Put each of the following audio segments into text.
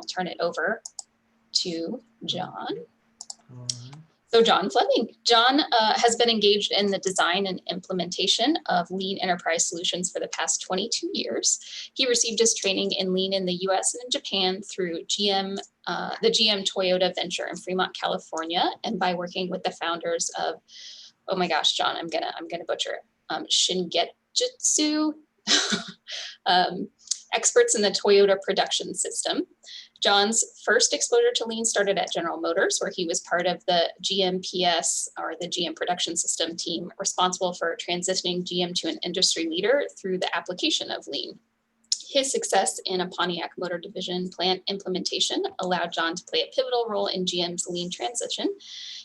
we'll turn it over to John. All right. So John Fleming. John has been engaged in the design and implementation of Lean enterprise solutions for the past 22 years. He received his training in Lean in the US and in Japan through the GM Toyota venture in Fremont, California, and by working with the founders of, oh my gosh, John, I'm gonna butcher it, Shingetsu, experts in the Toyota production system. John's first exposure to Lean started at General Motors, where he was part of the GMPS, or the GM production system team, responsible for transitioning GM to an industry leader through the application of Lean. His success in a Pontiac Motor Division plant implementation allowed John to play a pivotal role in GM's Lean transition.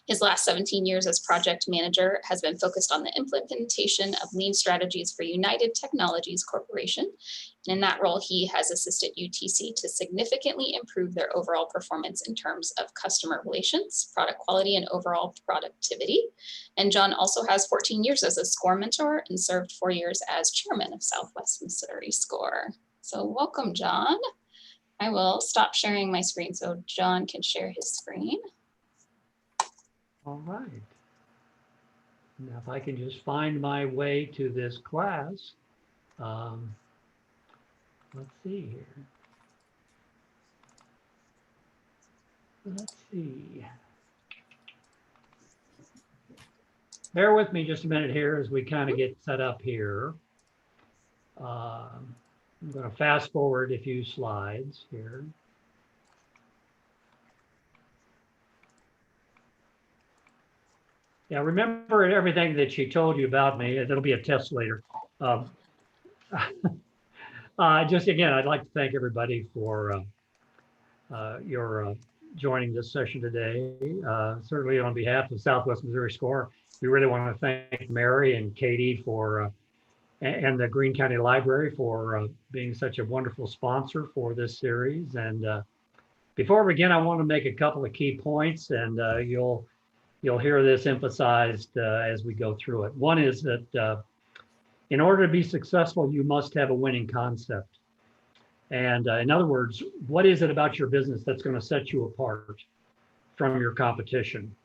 His last 17 years as project manager has been focused on the implementation of Lean strategies for United Technologies Corporation. And in that role, he has assisted UTC to significantly improve their overall performance in terms of customer relations, product quality, and overall productivity. And John also has 14 years as a SCORE mentor and served 4 years as chairman of Southwest Missouri SCORE. So welcome, John. I will stop sharing my screen so John can share his screen. All right. Now, if I can just find my way to this class, let's see here. Let's see. Bear with me just a minute here as we kind of get set up here. I'm going to fast forward a few slides here. Yeah, remember everything that she told you about me. It'll be a test later. Just again, I'd like to thank everybody for your joining this session today. Certainly on behalf of Southwest Missouri SCORE, we really want to thank Mary and Katie for and the Greene County Library for being such a wonderful sponsor for this series. And before we begin, I want to make a couple of key points, and you'll hear this emphasized as we go through it. One is that in order to be successful, you must have a winning concept. And in other words, what is it about your business that's going to set you apart from your competition?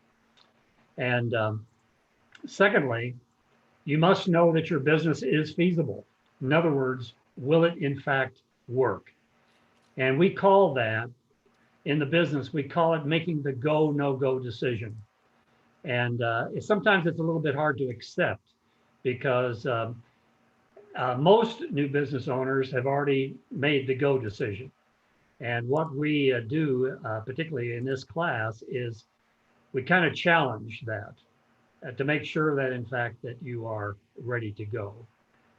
And secondly, you must know that your business is feasible. In other words, will it in fact work? And we call that, in the business, we call it making the go, no-go decision. And sometimes it's a little bit hard to accept because most new business owners have already made the go decision. And what we do, particularly in this class, is we kind of challenge that to make sure that, in fact, that you are ready to go.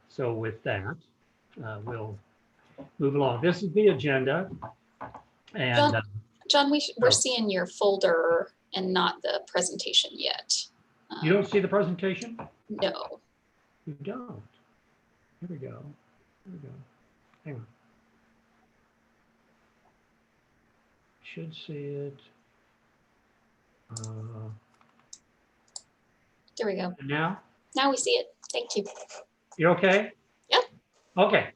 So with that, we'll move along. This is the agenda. And John, we're seeing your folder and not the presentation yet. You don't see the presentation? No. You don't. Here we go. Here we go. Hang on. Should see it. There we go. And now? Now we see it. Thank you. You okay? Yep. Okay.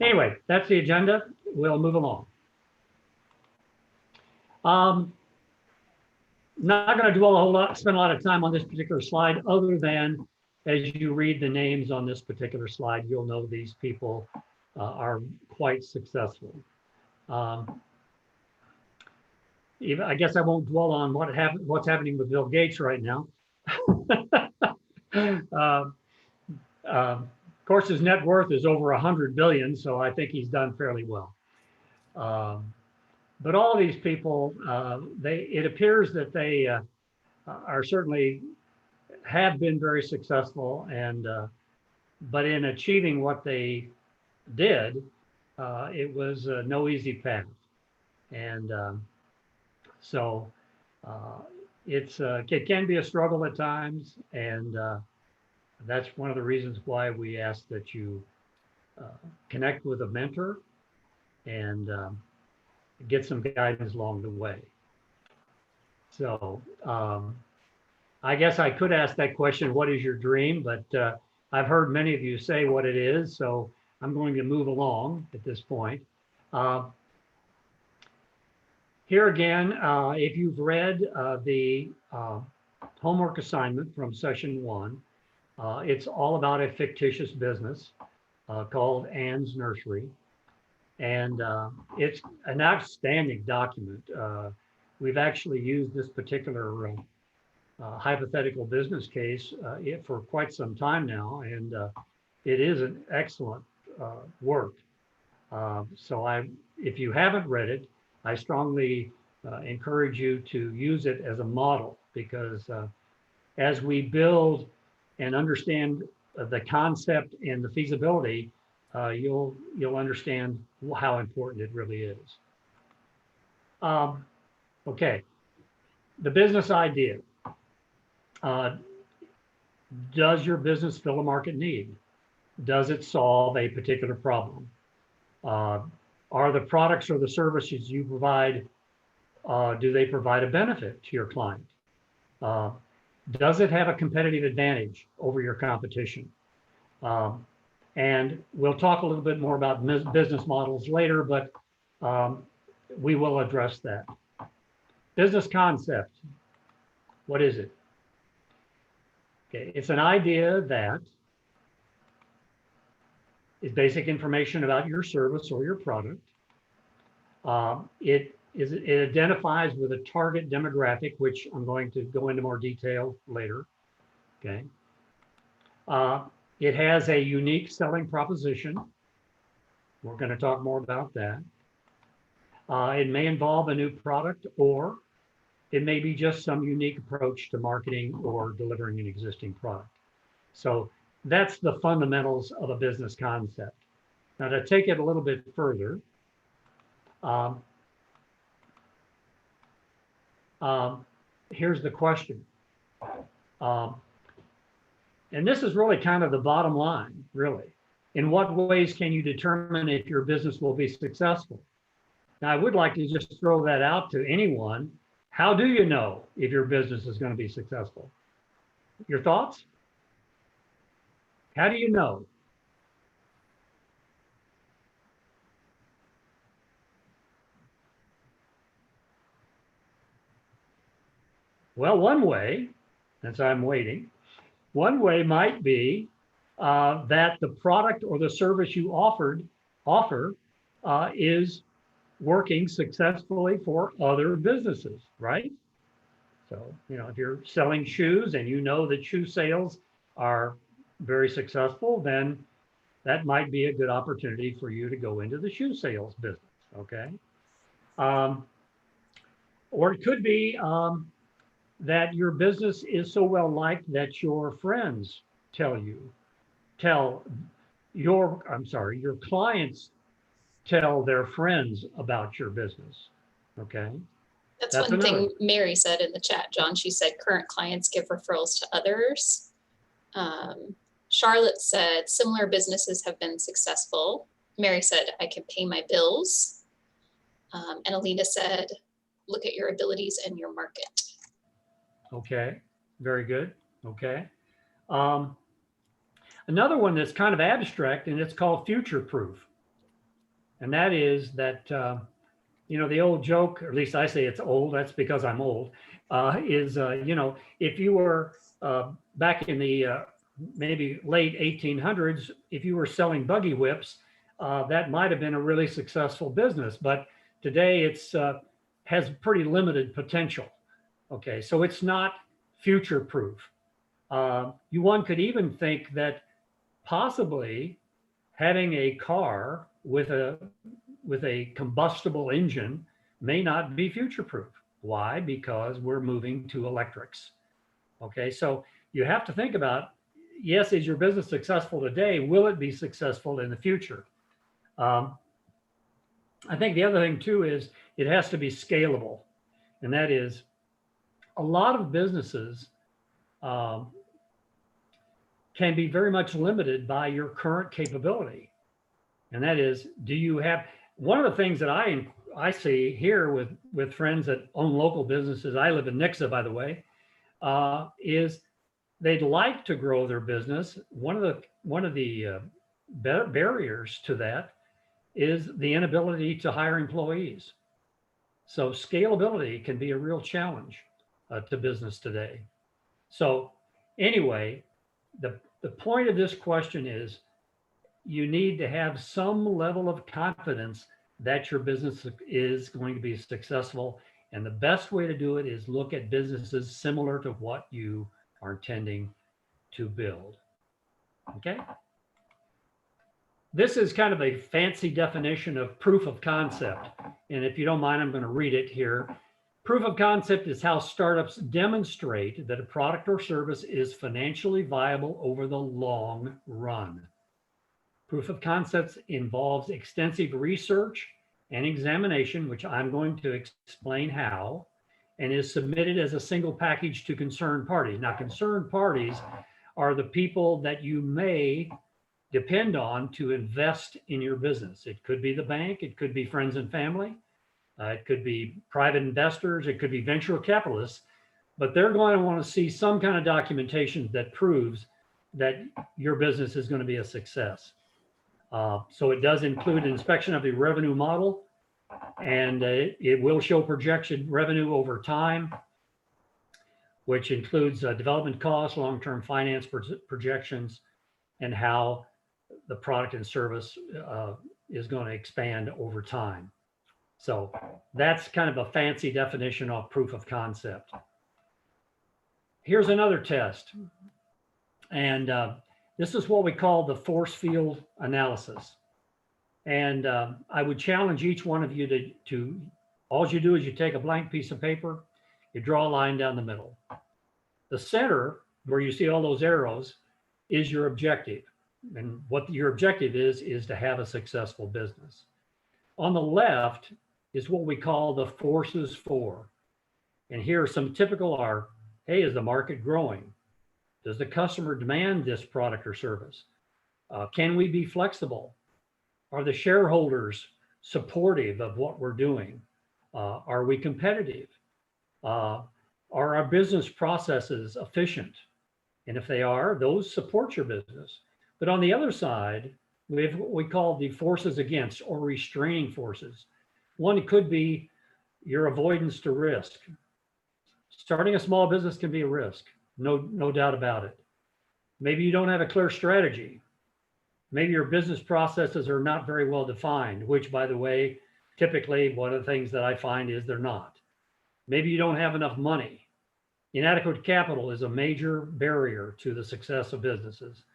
Anyway, that's the agenda. We'll move along. Not going to dwell a whole lot, spend a lot of time on this particular slide, other than as you read the names on this particular slide, you'll know these people are quite successful. I guess I won't dwell on what's happening with Bill Gates right now. Of course, his net worth is over 100 billion, so I think he's done fairly well. But all these people, it appears that they are certainly have been very successful, and but in achieving what they did, it was no easy path, and so it can be a struggle at times, and that's one of the reasons why we ask that you connect with a mentor and get some guidance along the way. So I guess I could ask that question, what is your dream? But I've heard many of you say what it is, so I'm going to move along at this point. Here again, if you've read the homework assignment from session 1, it's all about a fictitious business called Ann's Nursery. And it's an outstanding document. We've actually used this particular hypothetical business case for quite some time now, and it is an excellent work. So if you haven't read it, I strongly encourage you to use it as a model, because as we build and understand the concept and the feasibility, you'll understand how important it really is. Okay, the business idea. Does your business fill a market need? Does it solve a particular problem? Are the products or the services you provide, do they provide a benefit to your client? Does it have a competitive advantage over your competition? And we'll talk a little bit more about business models later, but we will address that. Business concept, what is it? Okay, it's an idea that is basic information about your service or your product. It identifies with a target demographic, which I'm going to go into more detail later. Okay. It has a unique selling proposition. We're going to talk more about that. It may involve a new product, or it may be just some unique approach to marketing or delivering an existing product. So that's the fundamentals of a business concept. Now, to take it a little bit further, here's the question. And this is really kind of the bottom line, really. In what ways can you determine if your business will be successful? Now, I would like to just throw that out to anyone. How do you know if your business is going to be successful? Your thoughts? How do you know? Well, one way, since I'm waiting, one way might be that the product or the service you offer is working successfully for other businesses, right? So, if you're selling shoes and you know that shoe sales are very successful, then that might be a good opportunity for you to go into the shoe sales business, okay? Or it could be that your business is so well liked that your friends your clients tell their friends about your business, okay? That's one thing Mary said in the chat, John. She said current clients give referrals to others. Charlotte said similar businesses have been successful. Mary said I can pay my bills. And Alina said, look at your abilities and your market. Okay, very good. Okay. Another one that's kind of abstract, and it's called future proof. And that is that, the old joke, or at least I say it's old, that's because I'm old, is, if you were back in the maybe late 1800s, if you were selling buggy whips, that might have been a really successful business. But today it's has pretty limited potential. Okay, so it's not future proof. One could even think that possibly having a car with a combustible engine may not be future proof. Why? Because we're moving to electrics. Okay, so you have to think about, yes, is your business successful today? Will it be successful in the future? I think the other thing too is it has to be scalable. And that is, a lot of businesses can be very much limited by your current capability. And that is, do you have, one of the things that I see here with friends that own local businesses, I live in Nixa, by the way, is they'd like to grow their business. One of the barriers to that is the inability to hire employees. So scalability can be a real challenge to business today. So anyway, the point of this question is you need to have some level of confidence that your business is going to be successful. And the best way to do it is look at businesses similar to what you are intending to build. Okay. This is kind of a fancy definition of proof of concept. And if you don't mind, I'm going to read it here. Proof of concept is how startups demonstrate that a product or service is financially viable over the long run. Proof of concepts involves extensive research and examination, which I'm going to explain how, and is submitted as a single package to concerned parties. Now, concerned parties are the people that you may depend on to invest in your business. It could be the bank, it could be friends and family, it could be private investors, it could be venture capitalists, but they're going to want to see some kind of documentation that proves that your business is going to be a success. So it does include an inspection of the revenue model, and it will show projection revenue over time, which includes development costs, long-term finance projections, and how the product and service is going to expand over time. So that's kind of a fancy definition of proof of concept. Here's another test. And this is what we call the force field analysis. And I would challenge each one of you to all you do is you take a blank piece of paper, you draw a line down the middle. The center, where you see all those arrows, is your objective. And what your objective is to have a successful business. On the left is what we call the forces for. And here are some typical are, hey, is the market growing? Does the customer demand this product or service? Can we be flexible? Are the shareholders supportive of what we're doing? Are we competitive? Are our business processes efficient? And if they are, those support your business. But on the other side, we have what we call the forces against or restraining forces. One could be your avoidance to risk. Starting a small business can be a risk, no doubt about it. Maybe you don't have a clear strategy. Maybe your business processes are not very well defined, which, by the way, typically one of the things that I find is they're not. Maybe you don't have enough money. Inadequate capital is a major barrier to the success of businesses.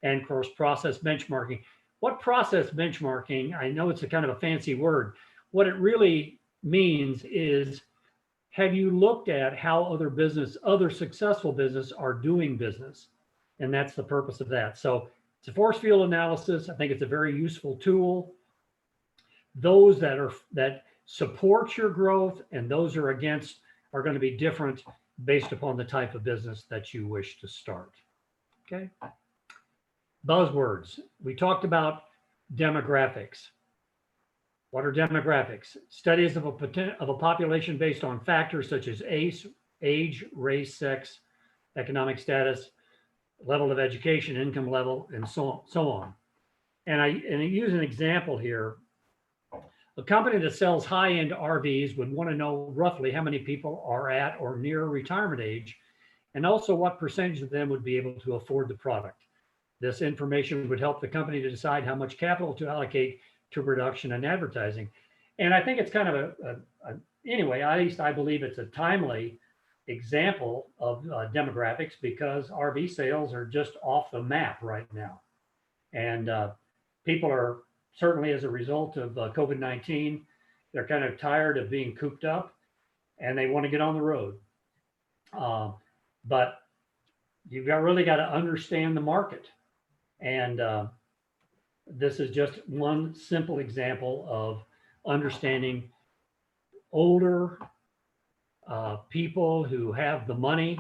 And of course, process benchmarking. What process benchmarking, I know it's a kind of a fancy word. What it really means is, have you looked at how other successful business are doing business? And that's the purpose of that. So it's a force field analysis. I think it's a very useful tool. Those that support your growth and those are against are going to be different based upon the type of business that you wish to start. Okay. Buzzwords. We talked about demographics. What are demographics? Studies of a population based on factors such as age, race, sex, economic status, level of education, income level, and so on. And I use an example here. A company that sells high-end RVs would want to know roughly how many people are at or near retirement age, and also what percentage of them would be able to afford the product. This information would help the company to decide how much capital to allocate to production and advertising. And I think it's kind of anyway, at least I believe it's a timely example of demographics because RV sales are just off the map right now. And people are certainly, as a result of COVID-19, they're kind of tired of being cooped up and they want to get on the road. But you've really got to understand the market. And this is just one simple example of understanding older people who have the money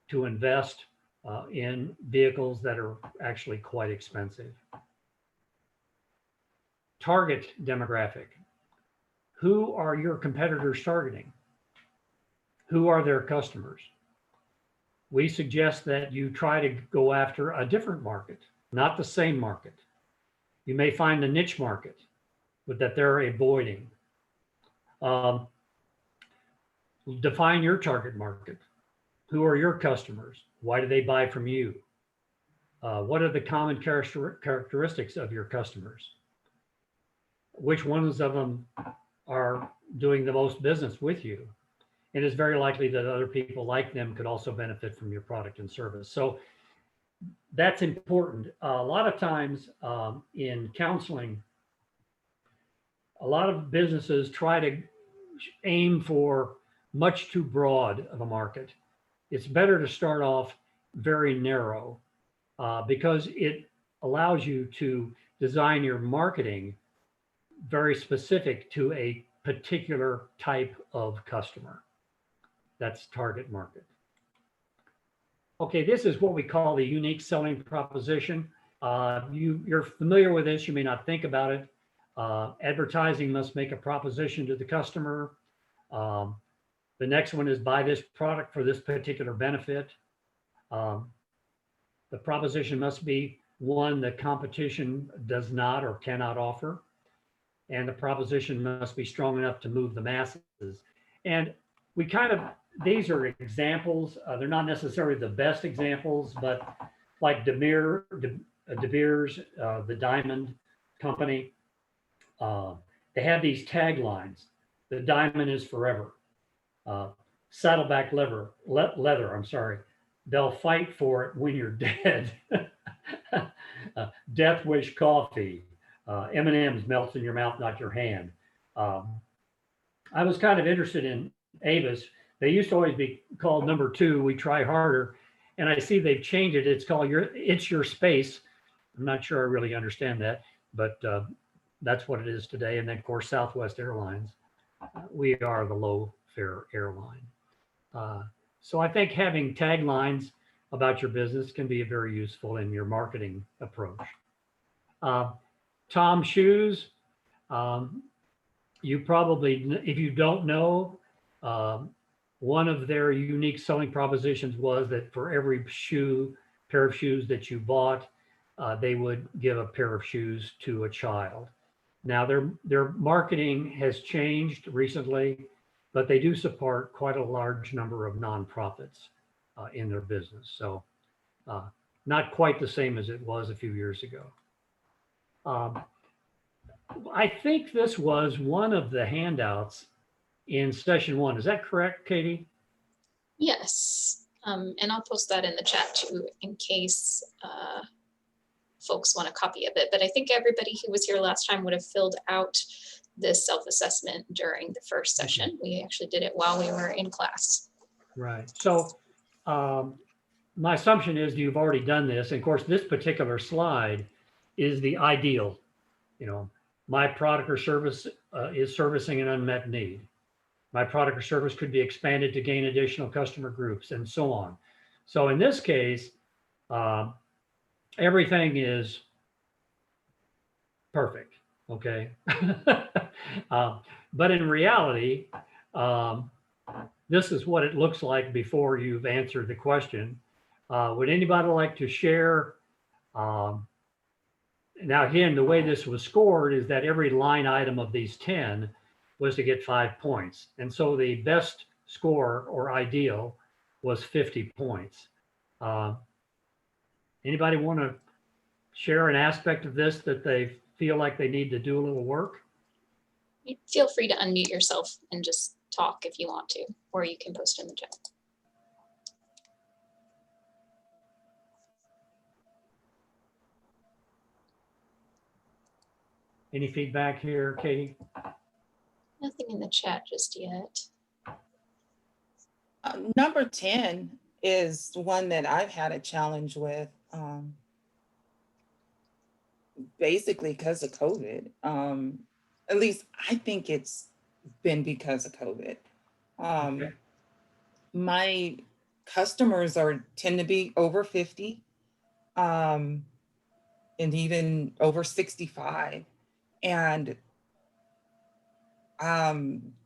to invest in vehicles that are actually quite expensive. Target demographic. Who are your competitors targeting? Who are their customers? We suggest that you try to go after a different market, not the same market. You may find a niche market, but that they're avoiding. Define your target market. Who are your customers? Why do they buy from you? What are the common characteristics of your customers? Which ones of them are doing the most business with you? And it's very likely that other people like them could also benefit from your product and service. So that's important. A lot of times in counseling, a lot of businesses try to aim for much too broad of a market. It's better to start off very narrow because it allows you to design your marketing very specific to a particular type of customer. That's target market. Okay, this is what we call the unique selling proposition. You're familiar with this, you may not think about it. Advertising must make a proposition to the customer. The next one is buy this product for this particular benefit. The proposition must be one that competition does not or cannot offer. And the proposition must be strong enough to move the masses. And we these are examples. They're not necessarily the best examples, but like De Beers, the Diamond Company, they have these taglines. The diamond is forever. Saddleback leather, I'm sorry. They'll fight for it when you're dead. Death wish coffee. M&M's melts in your mouth, not your hand. I was kind of interested in Avis. They used to always be called number 2. We try harder, and I see they've changed it. It's called It's Your Space. I'm not sure I really understand that, but that's what it is today. And then, of course, Southwest Airlines. We are the low fare airline. So I think having taglines about your business can be very useful in your marketing approach. Tom Shoes, you probably, if you don't know, one of their unique selling propositions was that for every pair of shoes that you bought, they would give a pair of shoes to a child. Now their marketing has changed recently, but they do support quite a large number of nonprofits in their business. So not quite the same as it was a few years ago. I think this was one of the handouts in session 1. Is that correct, Katie? Yes, and I'll post that in the chat too in case folks want a copy of it. But I think everybody who was here last time would have filled out this self-assessment during the first session. We actually did it while we were in class. Right. So my assumption is you've already done this. And of course, this particular slide is the ideal. You know, my product or service is servicing an unmet need. My product or service could be expanded to gain additional customer groups and so on. So in this case, everything is perfect, okay? But in reality, this is what it looks like before you've answered the question. Would anybody like to share? Now, again, the way this was scored is that every line item of these 10 was to get 5 points. And so the best score or ideal was 50 points. Anybody want to share an aspect of this that they feel like they need to do a little work? Feel free to unmute yourself and just talk if you want to, or you can post in the chat. Any feedback here, Katie? Nothing in the chat just yet. Number 10 is one that I've had a challenge with, basically because of COVID. At least I think it's been because of COVID. Okay. My customers tend to be over 50 and even over 65. And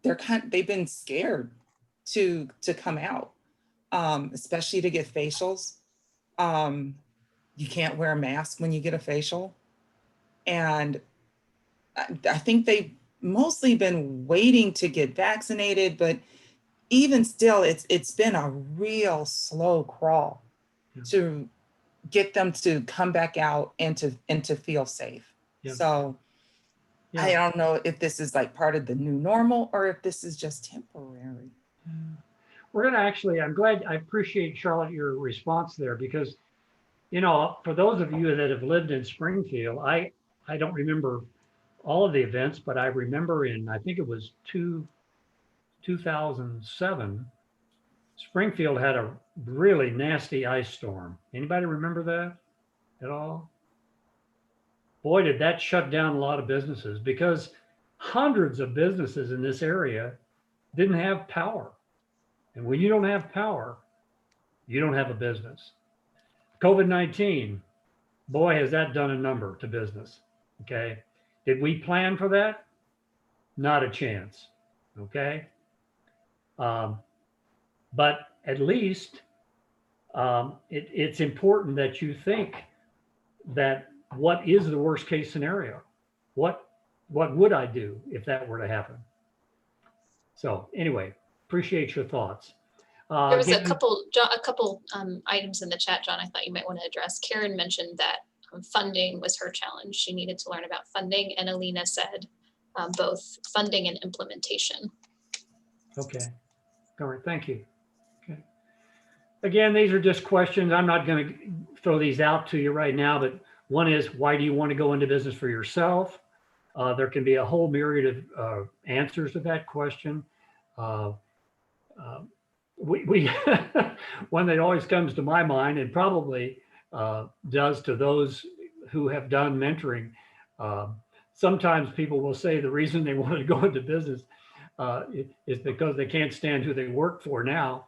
they've been scared to come out, especially to get facials. You can't wear a mask when you get a facial. And I think they've mostly been waiting to get vaccinated, but even still, it's been a real slow crawl Yeah. to get them to come back out and to feel safe. Yeah. So Yeah. I don't know if this is like part of the new normal or if this is just temporary. We're going to actually, I appreciate, Charlotte, your response there, because, you know, for those of you that have lived in Springfield, I don't remember all of the events, but I remember I think it was 2007, Springfield had a really nasty ice storm. Anybody remember that at all? Boy, did that shut down a lot of businesses, because hundreds of businesses in this area didn't have power. And when you don't have power, you don't have a business. COVID-19, boy, has that done a number to business. Okay. Did we plan for that? Not a chance. Okay. But at least it's important that you think that what is the worst case scenario? What would I do if that were to happen? So anyway, appreciate your thoughts. There was a couple items in the chat, John, I thought you might want to address. Karen mentioned that funding was her challenge. She needed to learn about funding, and Alina said both funding and implementation. Okay. All right. Thank you. Okay. Again, these are just questions. I'm not going to throw these out to you right now, but one is, why do you want to go into business for yourself? There can be a whole myriad of answers to that question. We one that always comes to my mind, and probably does to those who have done mentoring. Sometimes people will say the reason they wanted to go into business is because they can't stand who they work for now.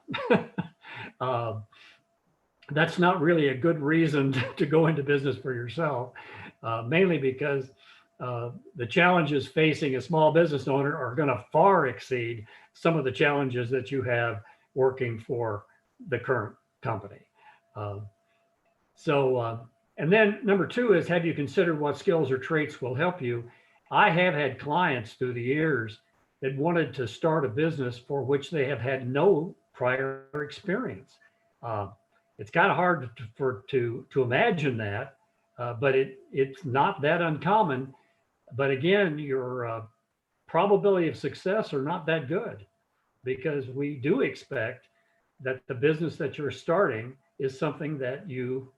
That's not really a good reason to go into business for yourself, mainly because the challenges facing a small business owner are going to far exceed some of the challenges that you have working for the current company. And then number two is, have you considered what skills or traits will help you? I have had clients through the years that wanted to start a business for which they have had no prior experience. It's kind of hard to imagine that, but it's not that uncommon. But again, your probability of success are not that good, because we do expect that the business that you're starting is something that you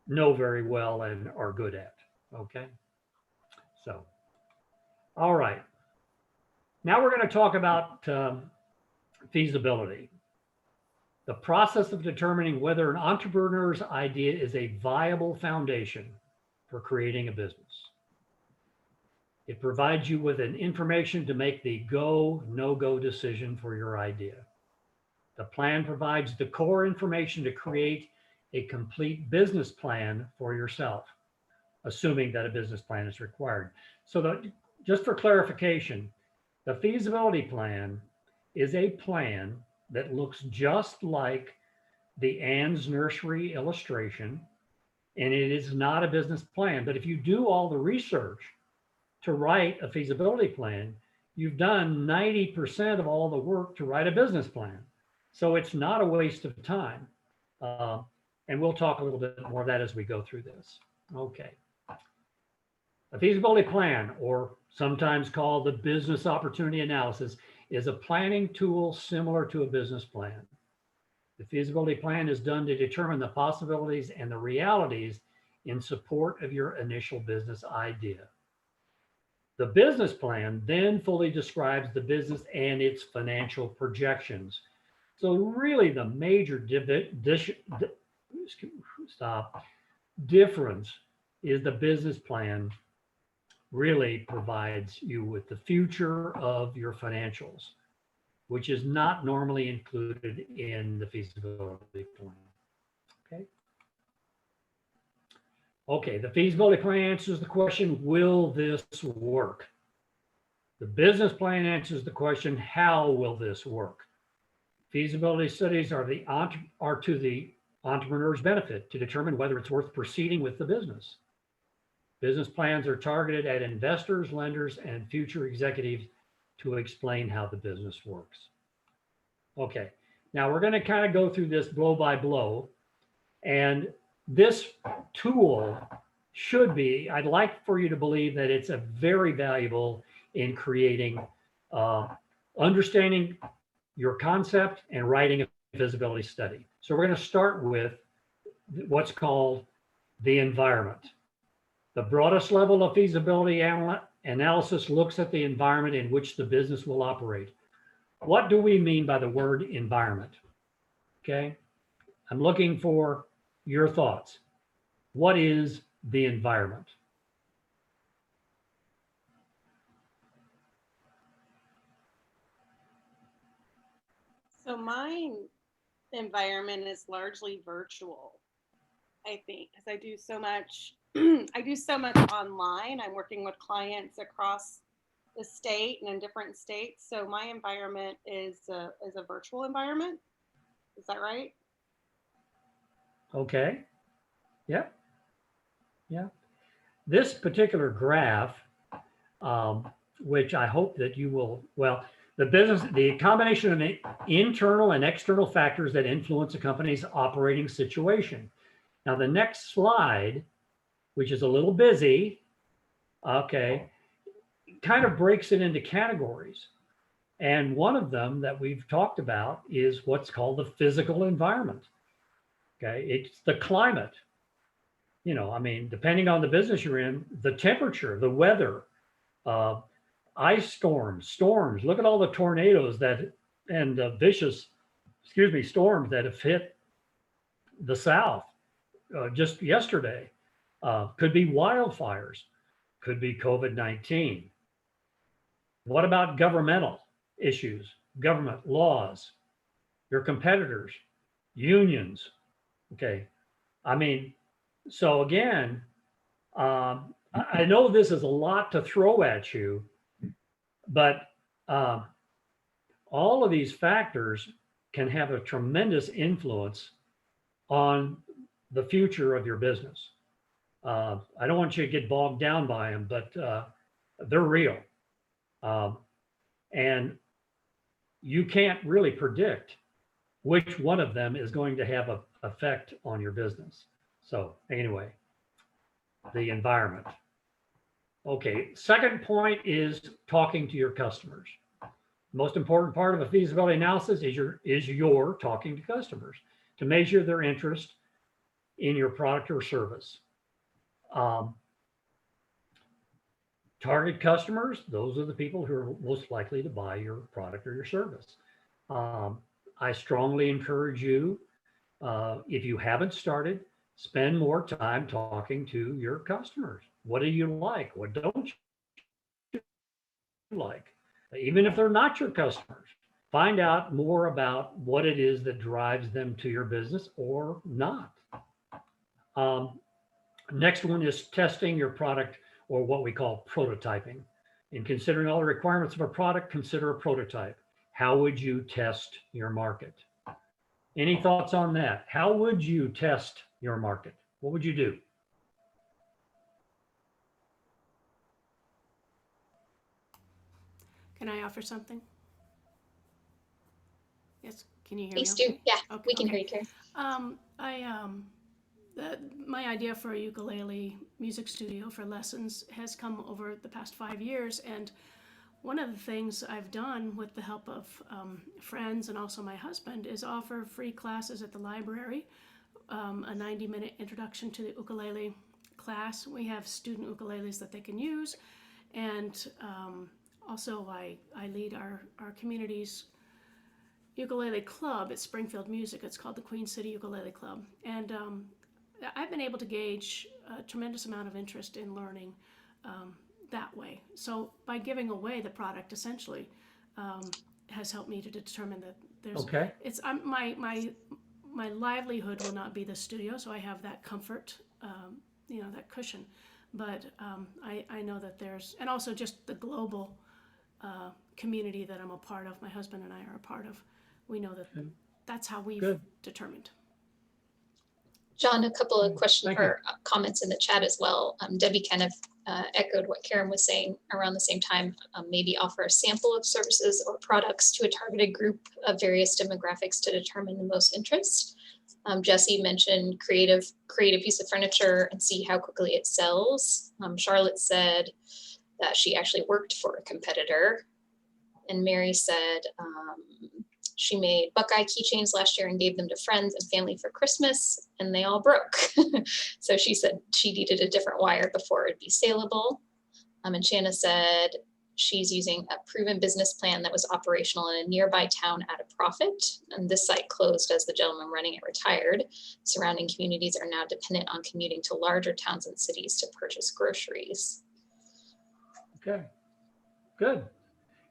know very well and are good at. Okay. So, all right. Now we're going to talk about feasibility. The process of determining whether an entrepreneur's idea is a viable foundation for creating a business. It provides you with an information to make the go, no-go decision for your idea. The plan provides the core information to create a complete business plan for yourself, assuming that a business plan is required. So just for clarification, the feasibility plan is a plan that looks just like the Ann's Nursery illustration, and it is not a business plan. But if you do all the research to write a feasibility plan, you've done 90% of all the work to write a business plan. So it's not a waste of time. And we'll talk a little bit more of that as we go through this. Okay. A feasibility plan, or sometimes called the business opportunity analysis, is a planning tool similar to a business plan. The feasibility plan is done to determine the possibilities and the realities in support of your initial business idea. The business plan then fully describes the business and its financial projections. So really the major difference is the business plan really provides you with the future of your financials, which is not normally included in the feasibility plan. Okay. Okay, the feasibility plan answers the question, will this work? The business plan answers the question, how will this work? Feasibility studies are to the entrepreneur's benefit to determine whether it's worth proceeding with the business. Business plans are targeted at investors, lenders, and future executives to explain how the business works. Okay. Now we're going to kind of go through this blow by blow. And this tool should be, I'd like for you to believe that it's a very valuable in creating, understanding your concept and writing a feasibility study. So we're going to start with what's called the environment. The broadest level of feasibility analysis looks at the environment in which the business will operate. What do we mean by the word environment? Okay. I'm looking for your thoughts. What is the environment? So my environment is largely virtual, I think, because I do so much. I do so much online. I'm working with clients across the state and in different states. So my environment is a virtual environment. Is that right? Okay. Yeah. Yeah. This particular graph, which I hope that you will, well, the combination of internal and external factors that influence a company's operating situation. Now, the next slide, which is a little busy, okay, kind of breaks it into categories. And one of them that we've talked about is what's called the physical environment. Okay, it's the climate. You know, I mean, depending on the business you're in, the temperature, the weather, ice storms. Look at all the tornadoes that and vicious, storms that have hit the South just yesterday. Could be wildfires, could be COVID-19. What about governmental issues, government laws, your competitors, unions? Okay, I mean, so again, I know this is a lot to throw at you, but all of these factors can have a tremendous influence on the future of your business. I don't want you to get bogged down by them, but they're real. And you can't really predict which one of them is going to have an effect on your business. So anyway, the environment. Okay, second point is talking to your customers. Most important part of a feasibility analysis is your talking to customers to measure their interest in your product or service. Target customers, those are the people who are most likely to buy your product or your service. I strongly encourage you, if you haven't started, spend more time talking to your customers. What do you like? What don't you like? Even if they're not your customers, find out more about what it is that drives them to your business or not. Next one is testing your product, or what we call prototyping. In considering all the requirements of a product, consider a prototype. How would you test your market? Any thoughts on that? How would you test your market? What would you do? Can I offer something? Yes, can you hear Please me? do. Yeah, Okay, we can okay. hear you, Karen. My idea for a ukulele music studio for lessons has come over the past 5 years, and one of the things I've done with the help of friends and also my husband is offer free classes at the library, a 90-minute introduction to the ukulele class. We have student ukuleles that they can use, and also I lead our community's ukulele club at Springfield Music. It's called the Queen City Ukulele Club, and I've been able to gauge a tremendous amount of interest in learning that way. So by giving away the product, essentially, has helped me to determine that there's. Okay. It's my livelihood will not be the studio, so I have that comfort, that cushion. But I know that there's, and also just the global community that I'm a part of. My husband and I are a part of. We know that that's how we've determined. John, a couple of questions Thank you. or comments in the chat as well. Debbie kind of echoed what Karen was saying around the same time. Maybe offer a sample of services or products to a targeted group of various demographics to determine the most interest. Jesse mentioned create a piece of furniture and see how quickly it sells. Charlotte said that she actually worked for a competitor. And Mary said she made Buckeye keychains last year and gave them to friends and family for Christmas, and they all broke. So she said she needed a different wire before it'd be saleable. And Shanna said she's using a proven business plan that was operational in a nearby town at a profit. And this site closed as the gentleman running it retired. Surrounding communities are now dependent on commuting to larger towns and cities to purchase groceries. Okay, good.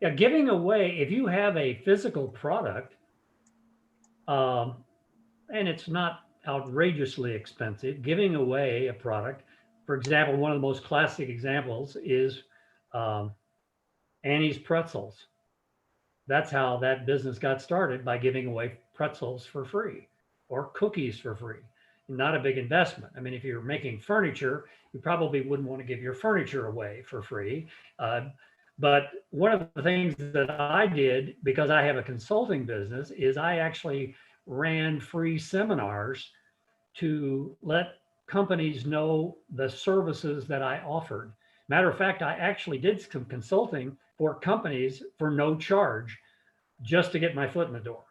Yeah, giving away, if you have a physical product, and it's not outrageously expensive, giving away a product, for example, one of the most classic examples is Annie's Pretzels. That's how that business got started, by giving away pretzels for free or cookies for free. Not a big investment. I mean, if you're making furniture, you probably wouldn't want to give your furniture away for free. But one of the things that I did, because I have a consulting business, is I actually ran free seminars to let companies know the services that I offered. Matter of fact, I actually did some consulting for companies for no charge, just to get my foot in the door.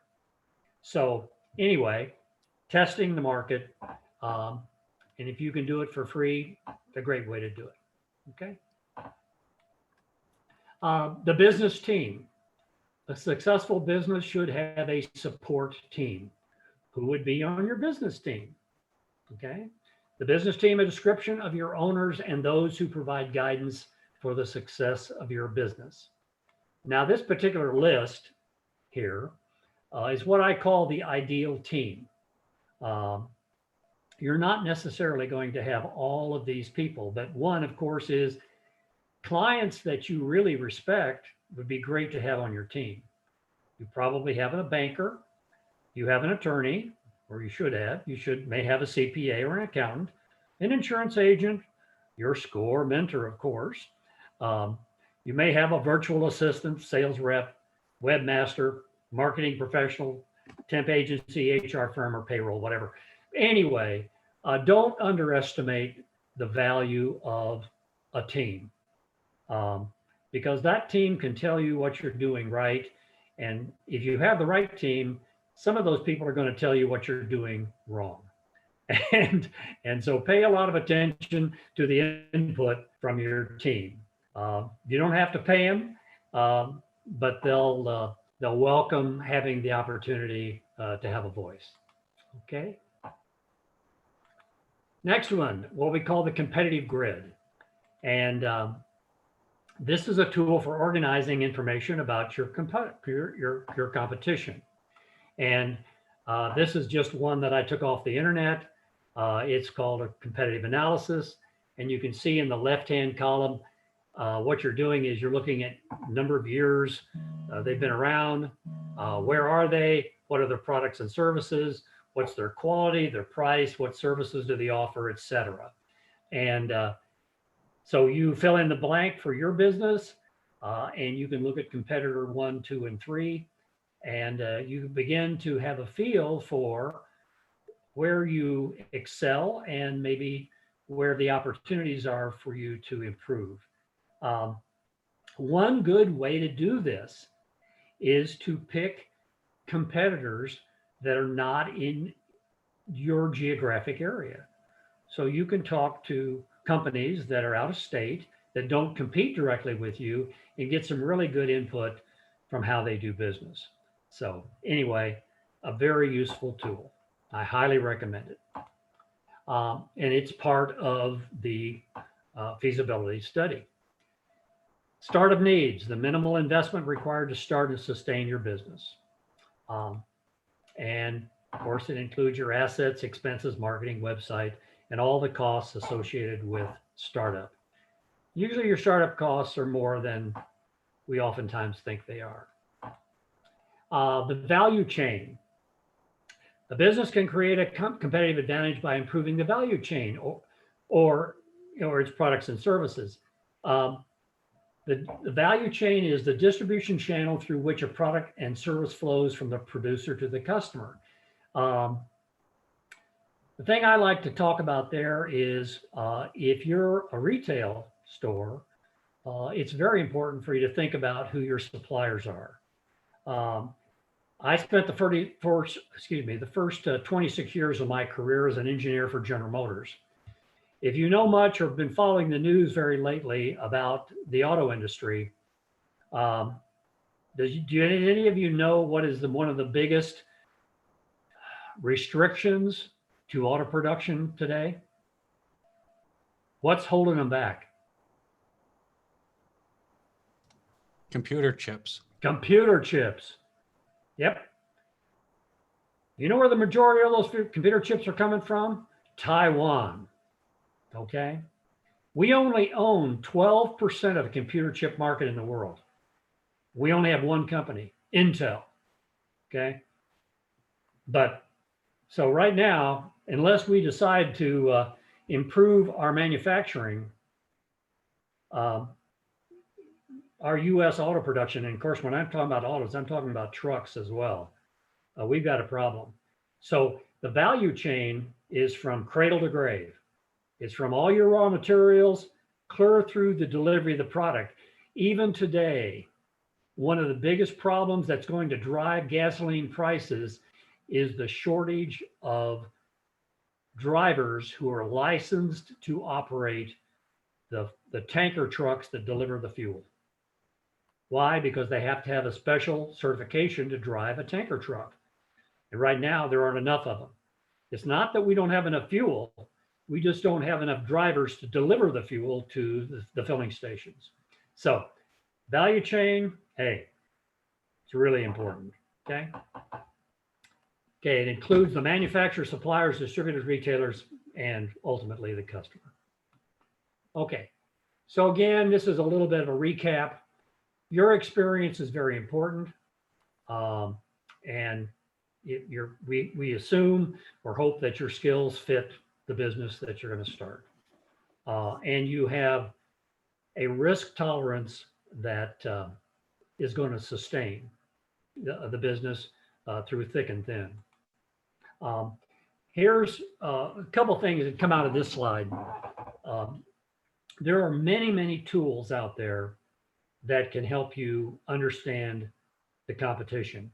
So anyway, testing the market. And if you can do it for free, it's a great way to do it. Okay. The business team. A successful business should have a support team. Who would be on your business team? Okay. The business team, a description of your owners and those who provide guidance for the success of your business. Now, this particular list here is what I call the ideal team. You're not necessarily going to have all of these people, but one, of course, is clients that you really respect would be great to have on your team. You probably have a banker, you have an attorney, or you should have, may have a CPA or an accountant, an insurance agent, your score mentor, of course. You may have a virtual assistant, sales rep, webmaster, marketing professional, temp agency, HR firm, or payroll, whatever. Anyway, don't underestimate the value of a team, because that team can tell you what you're doing right. And if you have the right team, some of those people are going to tell you what you're doing wrong. And so pay a lot of attention to the input from your team. You don't have to pay them, but they'll welcome having the opportunity to have a voice. Okay. Next one, what we call the competitive grid. And this is a tool for organizing information about your competition. And this is just one that I took off the internet. It's called a competitive analysis. And you can see in the left-hand column, what you're doing is you're looking at number of years they've been around, where are they, what are their products and services, what's their quality, their price, what services do they offer, etc. And so you fill in the blank for your business, and you can look at competitor 1, 2, and 3, and you begin to have a feel for where you excel and maybe where the opportunities are for you to improve. One good way to do this is to pick competitors that are not in your geographic area. So you can talk to companies that are out of state that don't compete directly with you and get some really good input from how they do business. So anyway, a very useful tool. I highly recommend it. And it's part of the feasibility study. Startup needs, the minimal investment required to start and sustain your business. And of course, it includes your assets, expenses, marketing, website, and all the costs associated with startup. Usually your startup costs are more than we oftentimes think they are. The value chain. A business can create a competitive advantage by improving the value chain or its products and services. The value chain is the distribution channel through which a product and service flows from the producer to the customer. The thing I like to talk about there is if you're a retail store, it's very important for you to think about who your suppliers are. I spent the first 26 years of my career as an engineer for General Motors. If you know much or have been following the news very lately about the auto industry, do any of you know what is one of the biggest restrictions to auto production today? What's holding them back? Computer chips. Computer chips. Yep. You know where the majority of those computer chips are coming from? Taiwan. Okay. We only own 12% of the computer chip market in the world. We only have one company, Intel. Okay. But so right now, unless we decide to improve our manufacturing, our U.S. auto production, and of course, when I'm talking about autos, I'm talking about trucks as well. We've got a problem. So the value chain is from cradle to grave. It's from all your raw materials clear through the delivery of the product. Even today, one of the biggest problems that's going to drive gasoline prices is the shortage of drivers who are licensed to operate the tanker trucks that deliver the fuel. Why? Because they have to have a special certification to drive a tanker truck. And right now, there aren't enough of them. It's not that we don't have enough fuel. We just don't have enough drivers to deliver the fuel to the filling stations. So value chain, hey, it's really important, okay? Okay, it includes the manufacturers, suppliers, distributors, retailers, and ultimately the customer. Okay, so again, this is a little bit of a recap. Your experience is very important. And we assume or hope that your skills fit the business that you're going to start. And you have a risk tolerance that is going to sustain the business through thick and thin. Here's a couple things that come out of this slide. There are many, many tools out there that can help you understand the competition.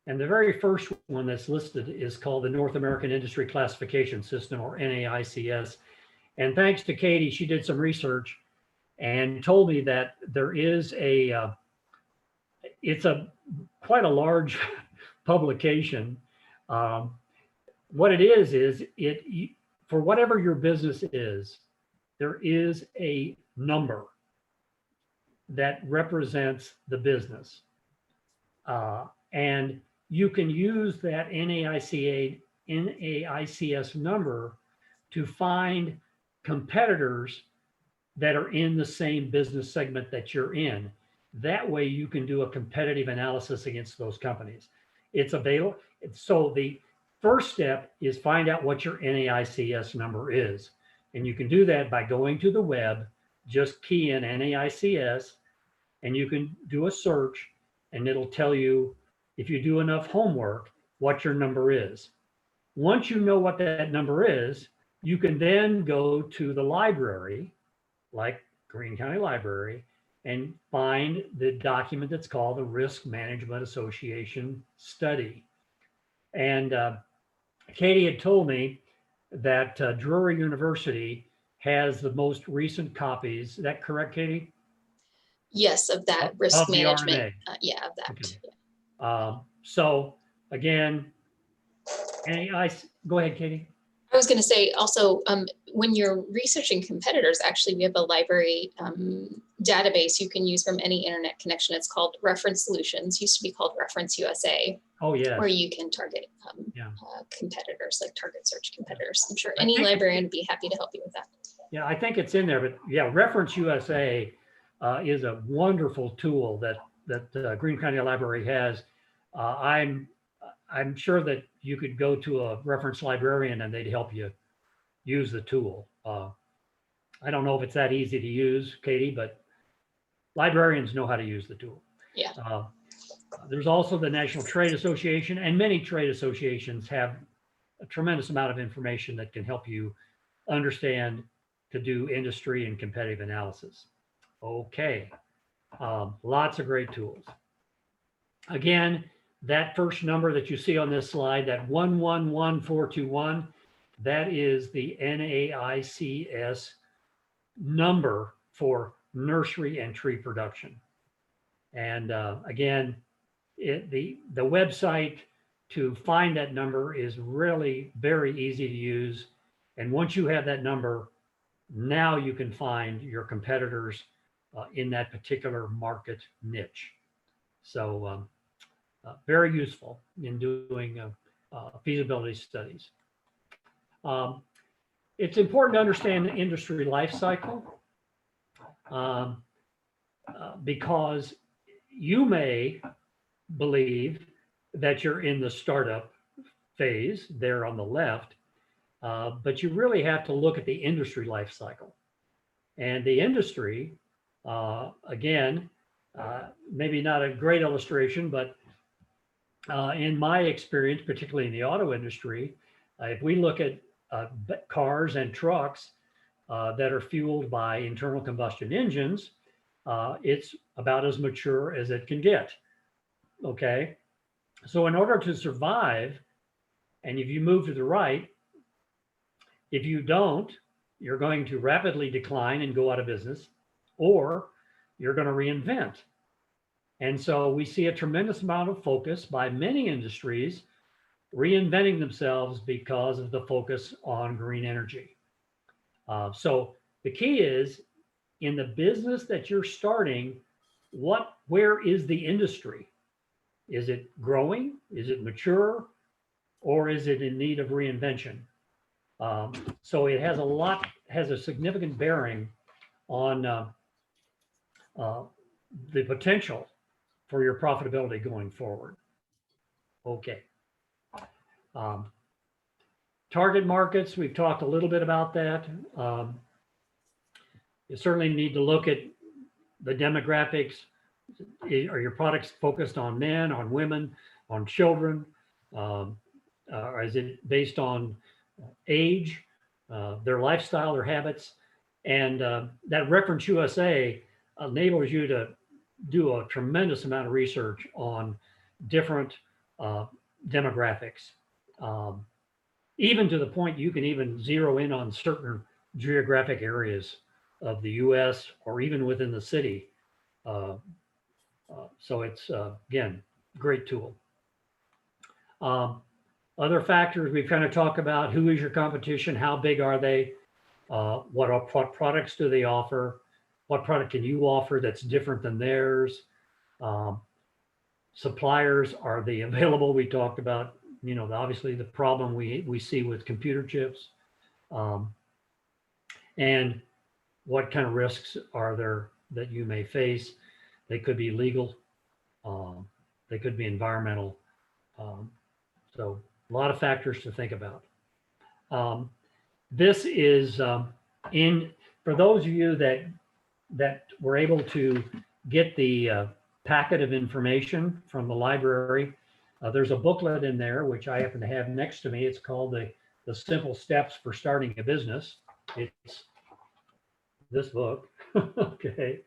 And the very first one that's listed is called the North American Industry Classification System, or NAICS. And thanks to Katie, she did some research and told me that there is it's quite a large publication. What it is for whatever your business is, there is a number that represents the business. And you can use that NAICS number to find competitors that are in the same business segment that you're in. That way you can do a competitive analysis against those companies. It's available. So the first step is find out what your NAICS number is. And you can do that by going to the web, just key in NAICS, and you can do a search, and it'll tell you, if you do enough homework, what your number is. Once you know what that number is, you can then go to the library, like Greene County Library, and find the document that's called the Risk Management Association Study. And Katie had told me that Drury University has the most recent copies. Is that correct, Katie? Yes, of that risk management. Yeah, of that. Okay. So again, go ahead, Katie. I was going to say also, when you're researching competitors, actually, we have a library database you can use from any internet connection. It's called Reference Solutions. Used to be called Reference USA. Oh, yeah. Where you can target competitors, like target search competitors. I'm sure any librarian would be happy to help you with that. Yeah, I think it's in there. But yeah, Reference USA is a wonderful tool that Greene County Library has. I'm sure that you could go to a reference librarian and they'd help you use the tool. I don't know if it's that easy to use, Katie, but librarians know how to use the tool. Yeah. There's also the National Trade Association, and many trade associations have a tremendous amount of information that can help you understand to do industry and competitive analysis. Okay, lots of great tools. Again, that first number that you see on this slide, that 111421, that is the NAICS number for nursery and tree production. And again, the website to find that number is really very easy to use. And once you have that number, now you can find your competitors in that particular market niche. So very useful in doing feasibility studies. It's important to understand the industry life cycle because you may believe that you're in the startup phase there on the left, but you really have to look at the industry life cycle. And the industry, again, maybe not a great illustration, but in my experience, particularly in the auto industry, if we look at cars and trucks that are fueled by internal combustion engines, it's about as mature as it can get. Okay. So in order to survive, and if you move to the right, if you don't, you're going to rapidly decline and go out of business, or you're going to reinvent. And so we see a tremendous amount of focus by many industries reinventing themselves because of the focus on green energy. So the key is in the business that you're starting, where is the industry? Is it growing? Is it mature? Or is it in need of reinvention? So it has a significant bearing on the potential for your profitability going forward. Okay. Target markets, we've talked a little bit about that. You certainly need to look at the demographics. Are your products focused on men, on women, on children? Or is it based on age, their lifestyle, their habits? And that Reference USA enables you to do a tremendous amount of research on different demographics. Even to the point you can even zero in on certain geographic areas of the US or even within the city. So it's, again, great tool. Other factors we've kind of talked about: who is your competition? How big are they? What products do they offer? What product can you offer that's different than theirs? Suppliers, are they available? We talked about, obviously the problem we see with computer chips. And what kind of risks are there that you may face? They could be legal. They could be environmental. So a lot of factors to think about. This is for those of you that were able to get the packet of information from the library. There's a booklet in there, which I happen to have next to me. It's called the Simple Steps for Starting a Business. It's this book. Okay.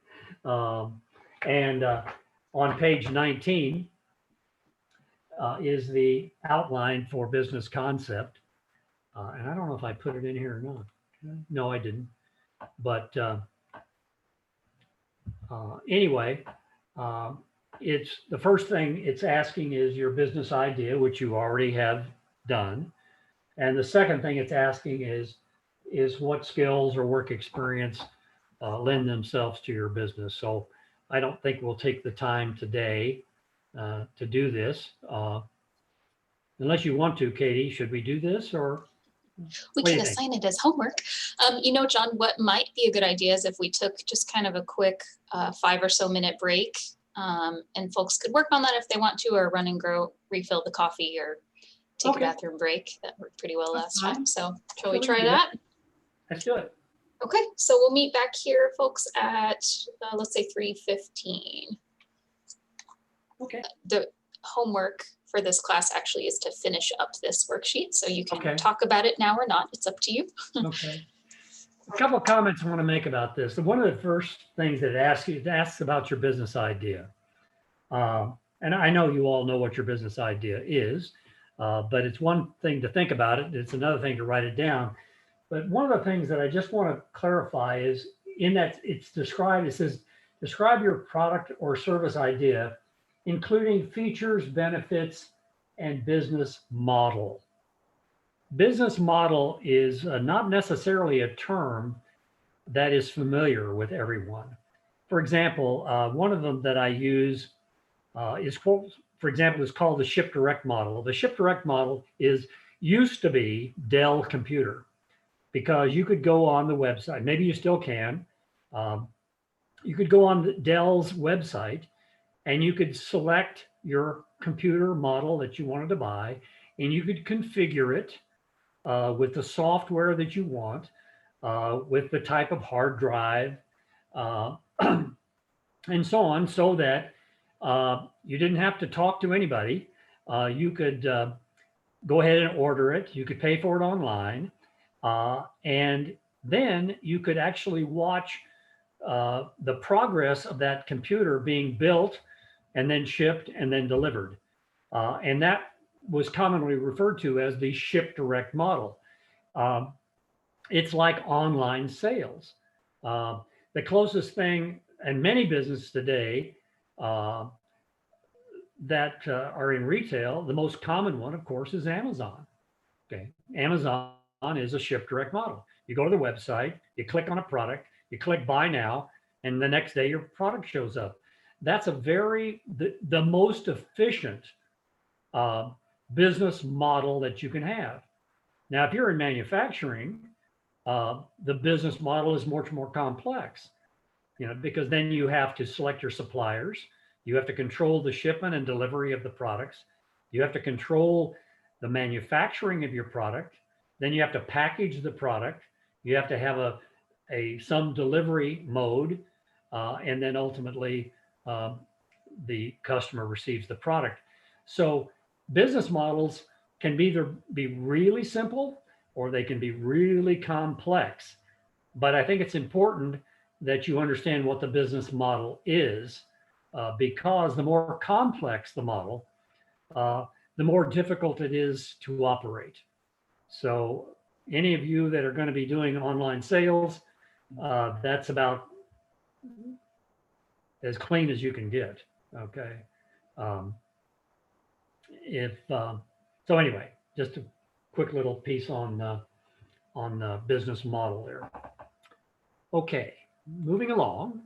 And on page 19 is the outline for business concept. And I don't know if I put it in here or not. No, I didn't. But anyway, it's the first thing it's asking is your business idea, which you already have done. And the second thing it's asking is what skills or work experience lend themselves to your business. So I don't think we'll take the time today to do this. Unless you want to, Katie, should we do this or? We can assign it as homework. John, what might be a good idea is if we took just kind of a quick 5 or so minute break And folks could work on that if they want to, or run and refill the coffee, or take Okay. a bathroom break. That worked pretty well That's last fine. time. So shall we Sure, try we can do that? Let's do it. Okay, so we'll meet back here, folks, at let's say 3:15. Okay. The homework for this class actually is to finish up this worksheet, so you can Okay. talk about it now or not. It's up to you. Okay. A couple of comments I want to make about this. One of the first things that it asks about your business idea. And I know you all know what your business idea is, but it's one thing to think about it. It's another thing to write it down. But one of the things that I just want to clarify is in that it's described, it says, describe your product or service idea, including features, benefits, and business model. Business model is not necessarily a term that is familiar with everyone. For example, one of them that I use is, for example, is called the Ship Direct model. The Ship Direct model used to be Dell Computer, because you could go on the website, maybe you still can, you could go on Dell's website and you could select your computer model that you wanted to buy, and you could configure it with the software that you want, with the type of hard drive, and so on, so that you didn't have to talk to anybody. You could go ahead and order it. You could pay for it online. And then you could actually watch the progress of that computer being built and then shipped and then delivered. And that was commonly referred to as the Ship Direct model. It's like online sales. The closest thing, and many businesses today that are in retail, the most common one, of course, is Amazon. Okay, Amazon is a Ship Direct model. You go to the website, you click on a product, you click buy now, and the next day your product shows up. That's the most efficient business model that you can have. Now, if you're in manufacturing, the business model is much more complex, because then you have to select your suppliers, you have to control the shipment and delivery of the products, you have to control the manufacturing of your product, then you have to package the product, you have to have some delivery mode, and then ultimately the customer receives the product. So business models can either be really simple or they can be really complex. But I think it's important that you understand what the business model is, because the more complex the model, the more difficult it is to operate. So any of you that are going to be doing online sales, that's about as clean as you can get. Okay. So anyway, just a quick little piece on the business model there. Okay, moving along.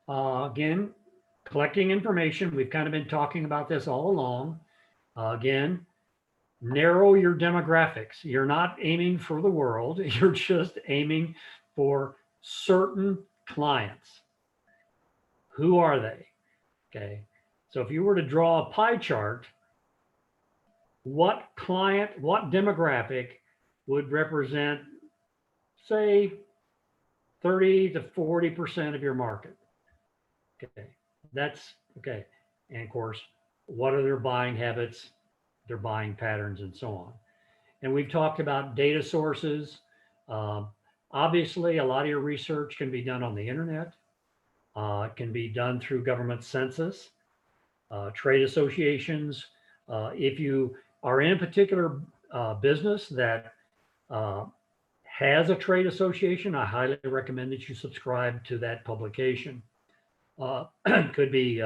Again, collecting information. We've kind of been talking about this all along. Again, narrow your demographics. You're not aiming for the world. You're just aiming for certain clients. Who are they? Okay. So if you were to draw a pie chart, what demographic would represent, say, 30 to 40% of your market? Okay. That's okay. And of course, what are their buying habits, their buying patterns, and so on. And we've talked about data sources. Obviously, a lot of your research can be done on the internet. It can be done through government census, trade associations. If you are in a particular business that has a trade association, I highly recommend that you subscribe to that publication. Could be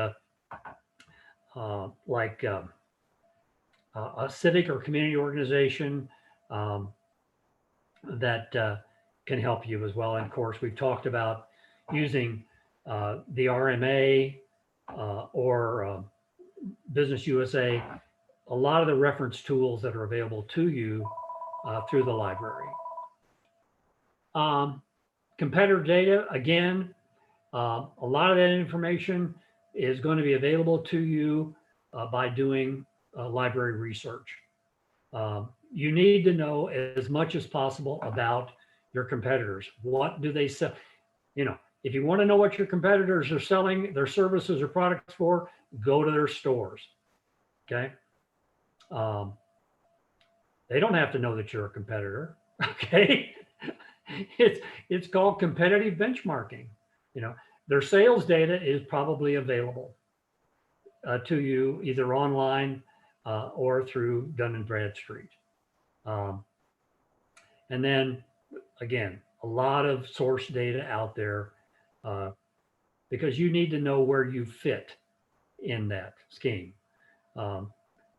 like a civic or community organization that can help you as well. And of course, we've talked about using the RMA or Business USA, a lot of the reference tools that are available to you through the library. Competitor data, again, a lot of that information is going to be available to you by doing library research. You need to know as much as possible about your competitors. What do they sell? You know, if you want to know what your competitors are selling their services or products for, go to their stores. Okay. They don't have to know that you're a competitor. Okay. It's called competitive benchmarking. You know, their sales data is probably available to you either online or through Dun & Bradstreet. And then again, a lot of source data out there because you need to know where you fit in that scheme.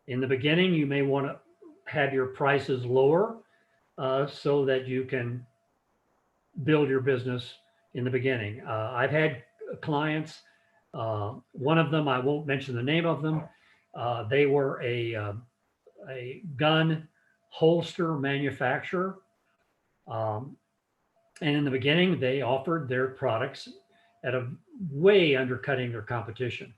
In the beginning, you may want to have your prices lower so that you can build your business in the beginning. I've had clients, one of them, I won't mention the name of them, they were a gun holster manufacturer. And in the beginning, they offered their products at a way undercutting their competition.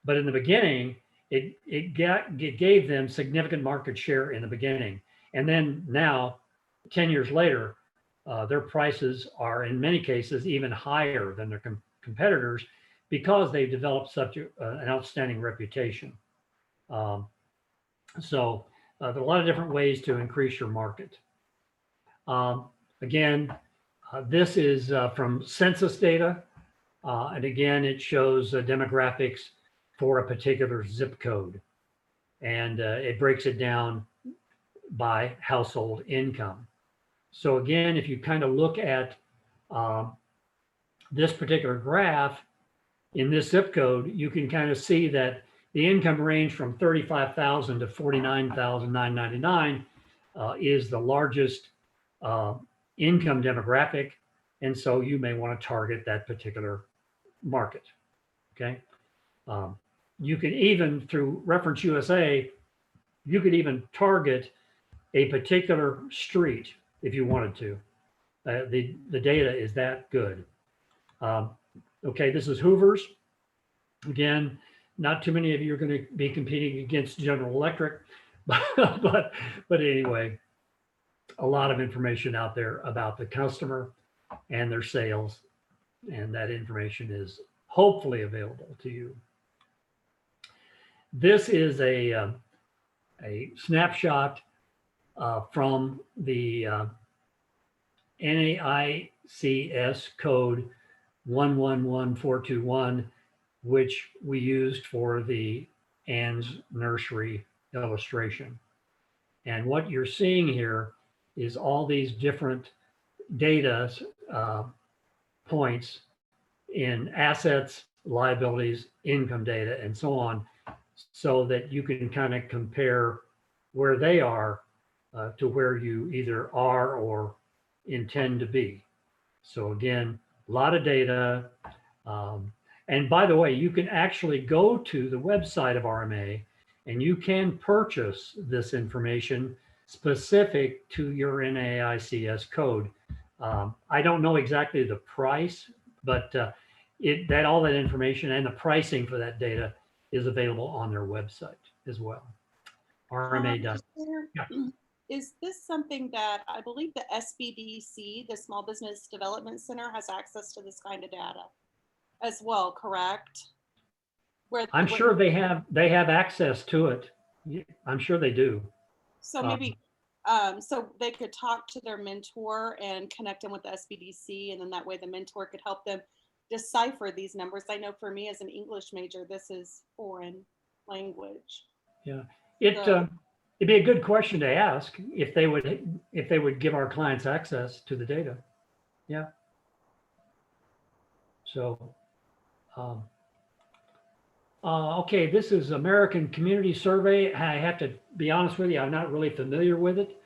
But in the beginning, it gave them significant market share in the beginning. And then now, 10 years later, their prices are in many cases even higher than their competitors because they've developed such an outstanding reputation. So there are a lot of different ways to increase your market. Again, this is from Census data. And again, it shows demographics for a particular zip code. And it breaks it down by household income. So again, if you kind of look at this particular graph in this zip code, you can kind of see that the income range from $35,000 to $49,999 is the largest income demographic. And so you may want to target that particular market. Okay. You can even, through Reference USA, you could even target a particular street if you wanted to. The data is that good. Okay, this is Hoover's. Again, not too many of you are going to be competing against General Electric, but anyway, a lot of information out there about the customer and their sales, and that information is hopefully available to you. This is a snapshot from the NAICS code 111421, which we used for the Ann's Nursery illustration. And what you're seeing here is all these different data points in assets, liabilities, income data, and so on, so that you can kind of compare where they are to where you either are or intend to be. So again, a lot of data. And by the way, you can actually go to the website of RMA and you can purchase this information specific to your NAICS code. I don't know exactly the price, but all that information and the pricing for that data is available on their website as well. RMA does. Yeah. Is this something that I believe the SBDC, the Small Business Development Center, has access to this kind of data as well, correct? I'm sure they have access to it. I'm sure they do. So maybe so they could talk to their mentor and connect them with the SBDC, and then that way the mentor could help them decipher these numbers. I know for me as an English major, this is foreign language. Yeah, it'd be a good question to ask if they would give our clients access to the data. Yeah. So, okay, this is American Community Survey. I have to be honest with you, I'm not really familiar with it,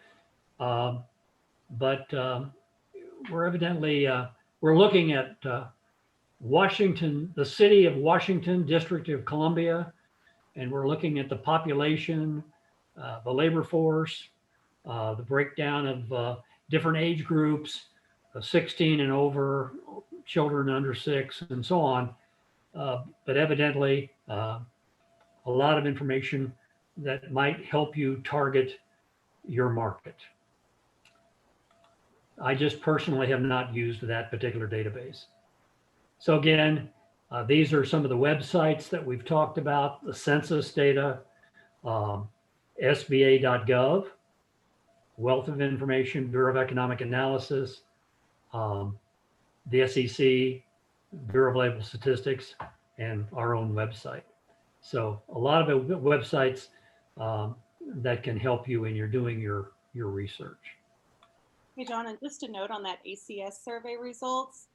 but we're evidently we're looking at Washington, the city of Washington, District of Columbia, and we're looking at the population, the labor force, the breakdown of different age groups, 16 and over, children under 6, and so on. but evidently a lot of information that might help you target your market. I just personally have not used that particular database. So again, these are some of the websites that we've talked about: the census data, SBA.gov, Wealth of Information, Bureau of Economic Analysis, the SEC, Bureau of Labor Statistics, and our own website. So a lot of websites that can help you when you're doing your research. Hey, John, and just a note on that ACS survey results.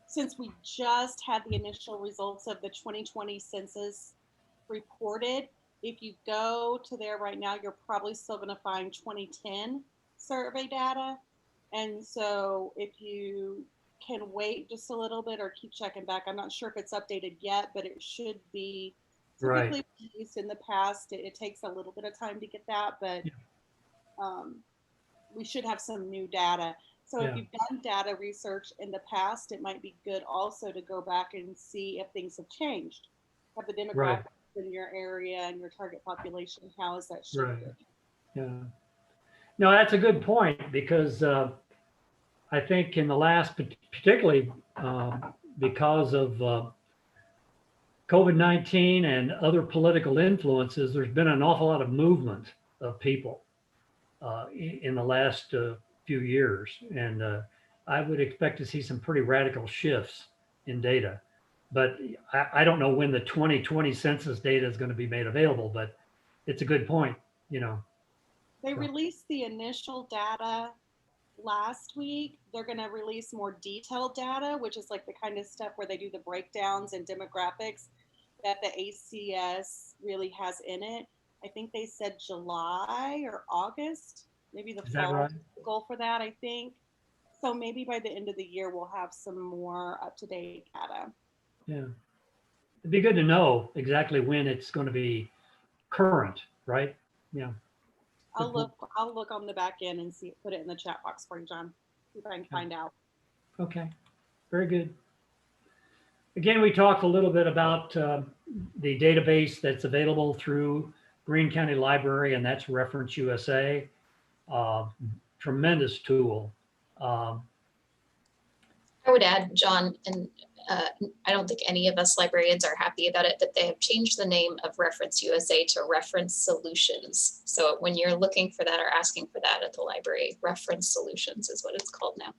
Since we just had the initial results of the 2020 census reported, if you go to there right now, you're probably still going to find 2010 survey data. And so if you can wait just a little bit or keep checking back, I'm not sure if it's updated yet, but it should be. Typically, Right. used in the past, it takes a little bit of time to get that, but we should have some new data. So if you've done data research in the past, it might be good also to go back and see if things have changed. Have the demographics in your area and your target population, how has that shifted? Right. Yeah. No, that's a good point, because I think in the last, particularly because of COVID-19 and other political influences, there's been an awful lot of movement of people in the last few years. And I would expect to see some pretty radical shifts in data. But I don't know when the 2020 census data is going to be made available, but it's a good point, you know. They released the initial data last week. They're going to release more detailed data, which is like the kind of stuff where they do the breakdowns and demographics that the ACS really has in it. I think they said July or August, maybe the fall right? goal for that, I think. So maybe by the end of the year, we'll have some more up-to-date data. Yeah. It'd be good to know exactly when it's going to be current, right? Yeah. I'll look on the back end and see, put it in the chat box for you, John, see if I can find out. Okay, very good. Again, we talked a little bit about the database that's available through Greene County Library, and that's Reference USA. Tremendous tool. I would add, John, and I don't think any of us librarians are happy about it, that they have changed the name of Reference USA to Reference Solutions. So when you're looking for that or asking for that at the library, Reference Solutions is what it's called now.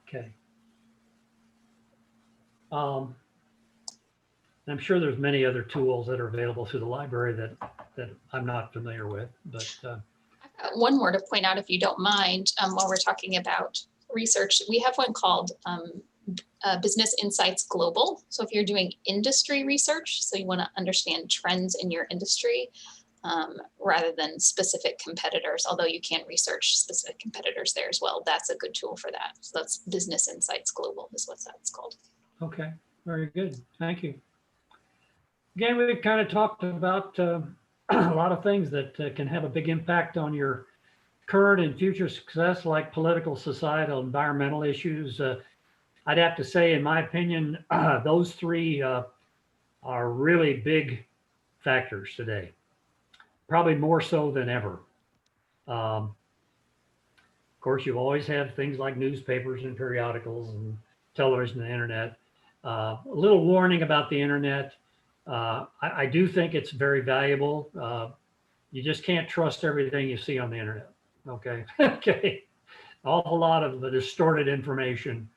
Okay. I'm sure there's many other tools that are available through the library that I'm not familiar with, but. I've got one more to point out, if you don't mind, while we're talking about research. We have one called Business Insights Global. So if you're doing industry research, so you want to understand trends in your industry rather than specific competitors, although you can research specific competitors there as well, that's a good tool for that. So that's Business Insights Global is what that's called. Okay, very good. Thank you. Again, we kind of talked about a lot of things that can have a big impact on your current and future success, like political, societal, environmental issues. I'd have to say, in my opinion, those three are really big factors today, probably more so than ever. Of course, you always have things like newspapers and periodicals and television and internet. A little warning about the internet. I do think it's very valuable. You just can't trust everything you see on the internet. Okay. Okay. Awful lot of the distorted information.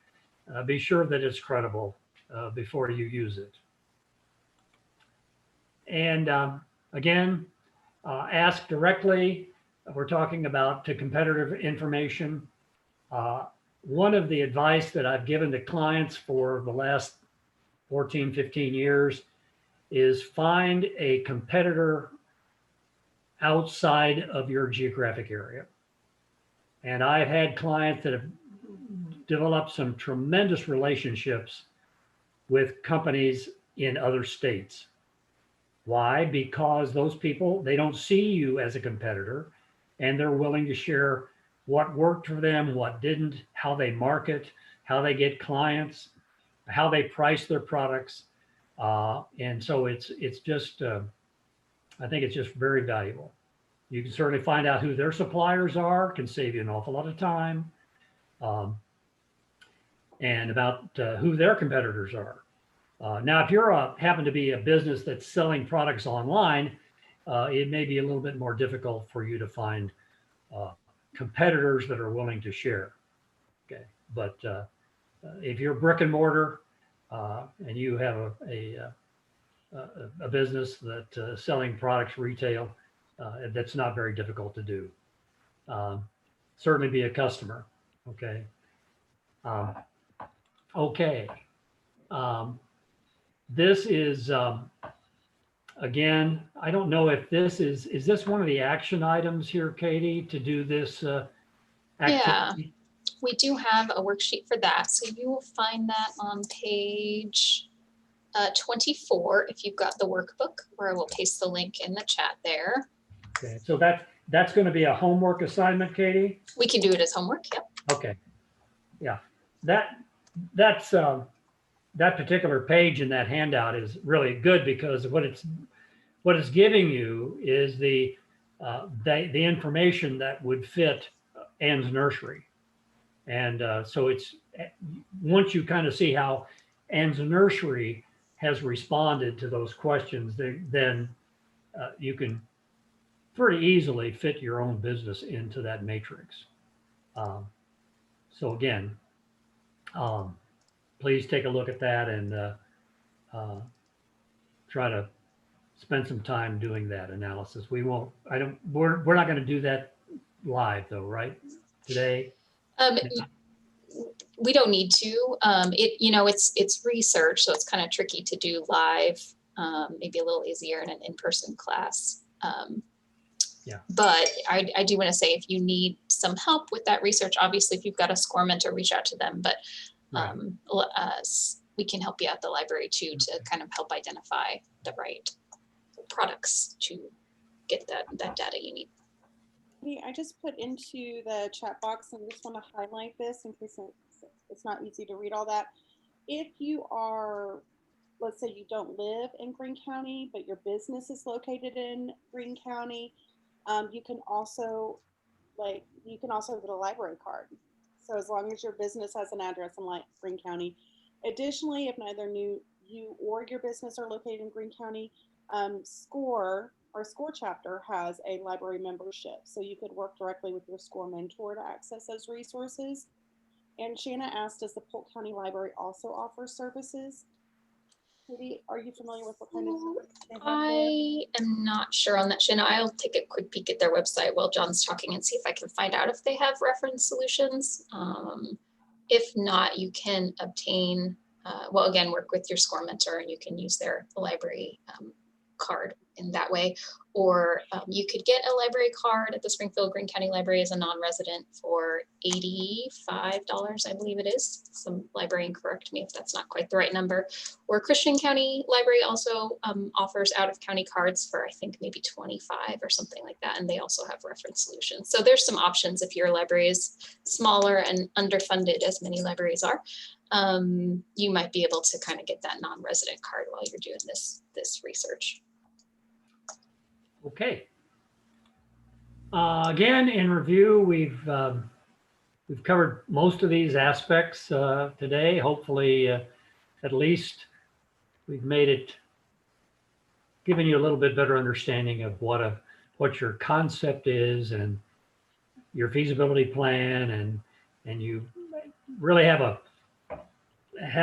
Be sure that it's credible before you use it. And again, ask directly. We're talking about competitive information. One of the advice that I've given to clients for the last 14, 15 years is find a competitor outside of your geographic area. And I've had clients that have developed some tremendous relationships with companies in other states. Why? Because those people, they don't see you as a competitor, and they're willing to share what worked for them, what didn't, how they market, how they get clients. how they price their products. And so it's just, I think it's just very valuable. You can certainly find out who their suppliers are, can save you an awful lot of time, and about who their competitors are. Now, if you're happen to be a business that's selling products online, it may be a little bit more difficult for you to find competitors that are willing to share. Okay, but if you're brick and mortar and you have a business that selling products retail, that's not very difficult to do. Certainly be a customer. Okay. Okay. This is, again, I don't know if this is this one of the action items here, Katie, to do this activity? We do have a worksheet for that. So you will find that on page 24 if you've got the workbook, or I will paste the link in the chat there. Okay, so that's going to be a homework assignment, Katie? We can do it as homework, yep. Okay. Yeah. That's that particular page in that handout is really good because what it's giving you is the information that would fit Ann's nursery. And so it's, once you kind of see how Ann's nursery has responded to those questions, then you can pretty easily fit your own business into that matrix. So again, please take a look at that and try to spend some time doing that analysis. We're not going to do that live though, right? Today? We don't need to. It's research, so it's kind of tricky to do live. Maybe a little easier in an in-person class. Yeah. But I do want to say, if you need some help with that research, obviously, if you've got a SCORE mentor, reach out to them. But we can help you at the library too, to kind of help identify the right products to get that data you need. I just put into the chat box, and I just want to highlight this in case it's not easy to read all that. If you are, let's say you don't live in Greene County, but your business is located in Greene County, you can also get a library card. So as long as your business has an address in Greene County. Additionally, if neither you or your business are located in Greene County, SCORE, our SCORE chapter, has a library membership. So you could work directly with your SCORE mentor to access those resources. And Shanna asked, does the Polk County Library also offer services? Maybe, are you familiar with what kind of services they have there? I am not sure on that, Shanna. I'll take a quick peek at their website while John's talking and see if I can find out if they have reference solutions. If not, you can obtain, again, work with your SCORE mentor and you can use their library card in that way. Or you could get a library card at the Springfield Greene County Library as a non-resident for $85, I believe it is. Some librarian correct me if that's not quite the right number. Or Christian County Library also offers out-of-county cards for, I think, maybe $25 or something like that. And they also have reference solutions. So there's some options if your library is smaller and underfunded, as many libraries are. You might be able to kind of get that non-resident card while you're doing this research. Okay. Again, in review, we've covered most of these aspects today. Hopefully, at least we've made it, given you a little bit better understanding of what your concept is and your feasibility plan, and you really have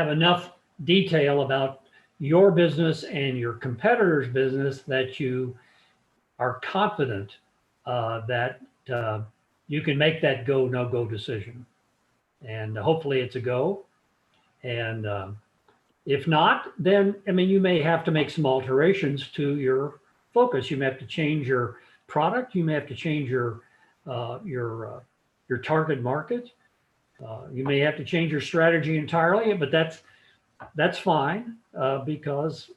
enough detail about your business and your competitor's business that you are confident that you can make that go, no go decision. And hopefully it's a go. And if not, then, I mean, you may have to make some alterations to your focus. You may have to change your product. You may have to change your target market. You may have to change your strategy entirely, but that's fine because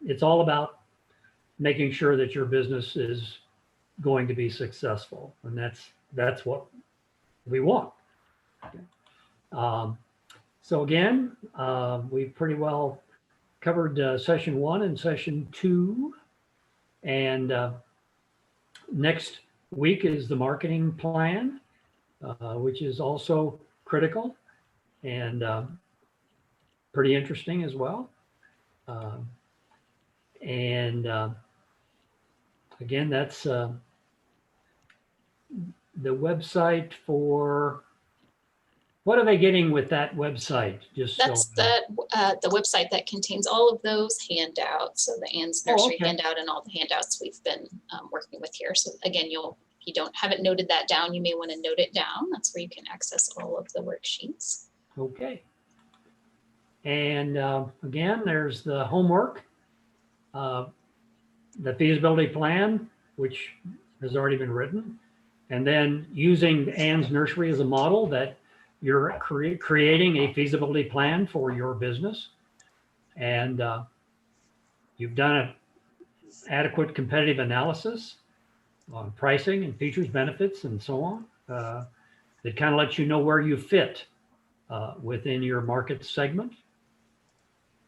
it's all about making sure that your business is going to be successful, and that's what we want. Okay. So again, we've pretty well covered session 1 and session 2. And next week is the marketing plan, which is also critical and pretty interesting as well. And again, that's the website for, what are they getting with that website? Just That's the website that contains all of those handouts. So the Ann's Nursery okay. handout and all the handouts we've been working with here. So again, if you haven't noted that down, you may want to note it down. That's where you can access all of the worksheets. Okay. And again, there's the homework, the feasibility plan, which has already been written, and then using Ann's Nursery as a model that you're creating a feasibility plan for your business. And you've done an adequate competitive analysis on pricing and features, benefits, and so on. That kind of lets you know where you fit within your market segment.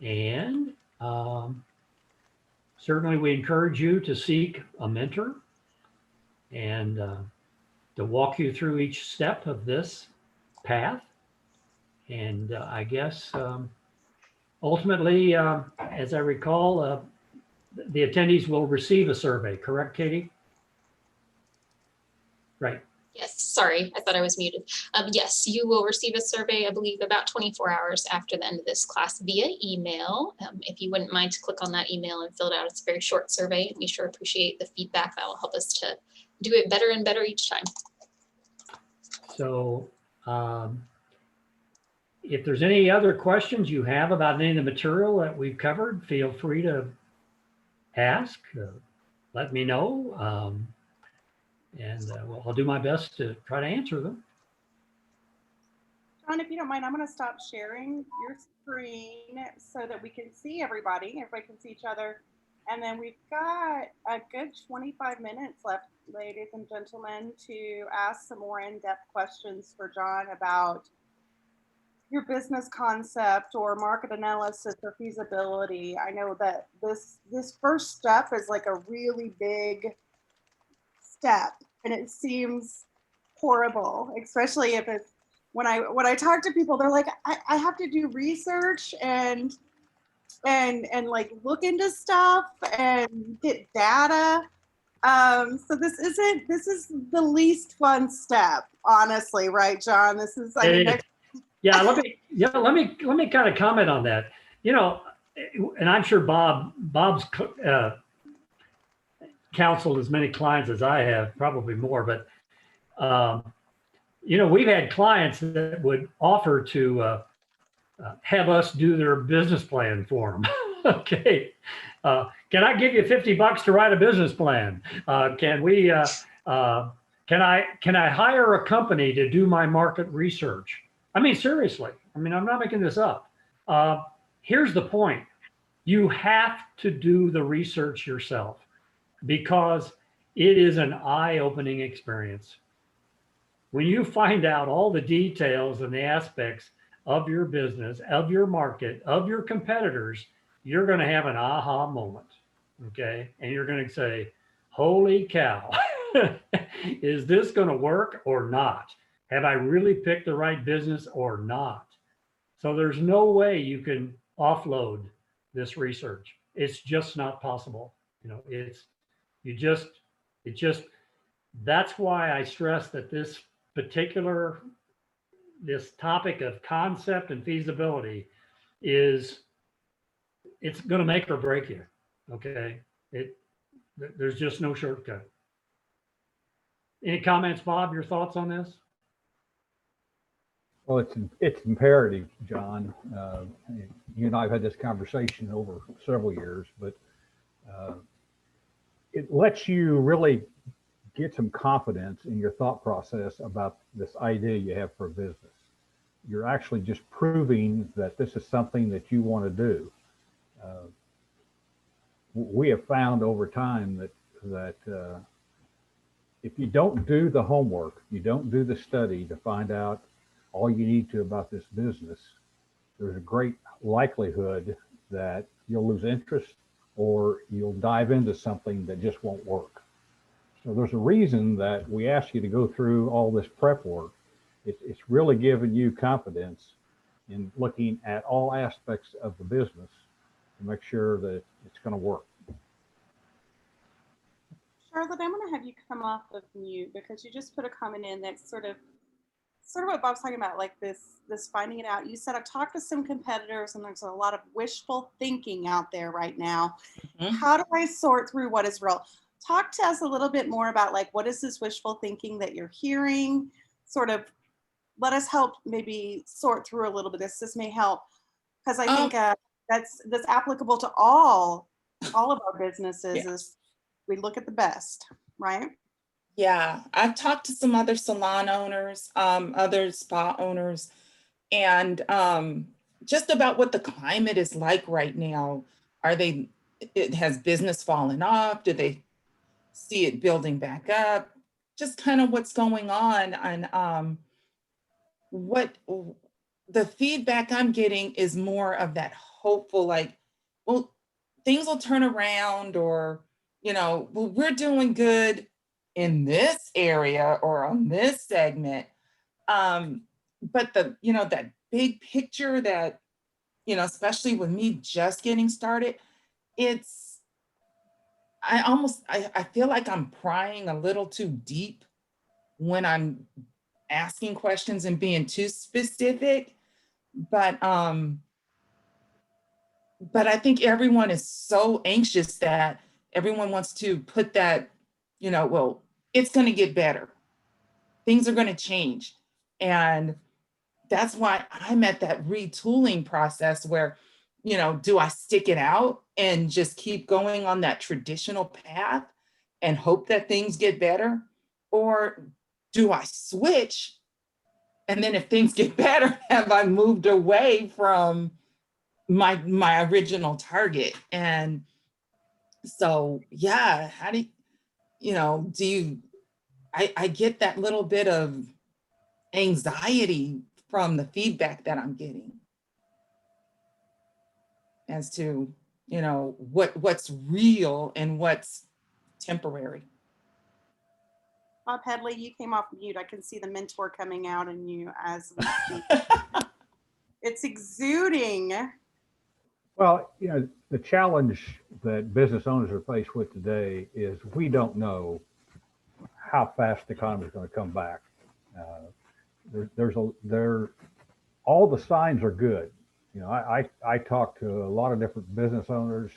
And certainly we encourage you to seek a mentor and to walk you through each step of this path. And I guess ultimately, as I recall, the attendees will receive a survey, correct, Katie? Right. Yes, sorry, I thought I was muted. Yes, you will receive a survey, I believe, about 24 hours after the end of this class via email. If you wouldn't mind to click on that email and fill it out, it's a very short survey. We sure appreciate the feedback. That will help us to do it better and better each time. So if there's any other questions you have about any of the material that we've covered, feel free to ask, let me know. And I'll do my best to try to answer them. John, if you don't mind, I'm going to stop sharing your screen so that we can see everybody. Everybody can see each other. And then we've got a good 25 minutes left, ladies and gentlemen, to ask some more in-depth questions for John about your business concept or market analysis or feasibility. I know that this first step is like a really big step, and it seems horrible, especially if it's when I talk to people, they're like, I have to do research and like look into stuff and get data. So this is the least fun step, honestly, right, John? This is yeah, let me kind of comment on that. You know, and I'm sure Bob's counseled as many clients as I have, probably more, but you know, we've had clients that would offer to have us do their business plan for them. Okay, can I give you $50 to write a business plan? Can I hire a company to do my market research? I mean, seriously, I mean, I'm not making this up. Here's the point. You have to do the research yourself because it is an eye-opening experience. When you find out all the details and the aspects of your business, of your market, of your competitors, you're going to have an aha moment, okay? And you're going to say, holy cow, is this going to work or not? Have I really picked the right business or not? So there's no way you can offload this research. It's just not possible. You know, that's why I stress that this topic of concept and feasibility it's going to make or break you. Okay. There's just no shortcut. Any comments, Bob, your thoughts on this? Well, it's imperative, John. You and I have had this conversation over several years, but it lets you really get some confidence in your thought process about this idea you have for a business. You're actually just proving that this is something that you want to do. We have found over time that if you don't do the homework, you don't do the study to find out all you need to about this business, there's a great likelihood that you'll lose interest or you'll dive into something that just won't work. So there's a reason that we ask you to go through all this prep work. It's really giving you confidence in looking at all aspects of the business to make sure that it's going to work. Charlotte, I'm going to have you come off of mute because you just put a comment in that's sort of what Bob's talking about, like this finding it out. You said I've talked to some competitors and there's a lot of wishful thinking out there right now. Mhm. How do I sort through what is real? Talk to us a little bit more about, like, what is this wishful thinking that you're hearing? Sort of let us help maybe sort through a little bit. This may help, because I think that's applicable to all of our businesses. Yeah. Is we look at the best, right? Yeah, I've talked to some other salon owners, other spa owners, and just about what the climate is like right now. Has business fallen off? Do they see it building back up? Just kind of what's going on. And what the feedback I'm getting is more of that hopeful, like, well, things will turn around, or, well, we're doing good in this area or on this segment. But that big picture that, especially with me just getting started, it's, I feel like I'm prying a little too deep when I'm asking questions and being too specific. But I think everyone is so anxious that everyone wants to put that, well, it's going to get better. Things are going to change. And that's why I'm at that retooling process where, do I stick it out and just keep going on that traditional path and hope that things get better? Or do I switch? And then if things get better, have I moved away from my original target? And so, yeah, how do I get that little bit of anxiety from the feedback that I'm getting as to, what's real and what's temporary. Bob Headley, you came off mute. I can see the mentor coming out in you as we speak. It's exuding. Well, the challenge that business owners are faced with today is we don't know how fast the economy is going to come back. All the signs are good. I talk to a lot of different business owners.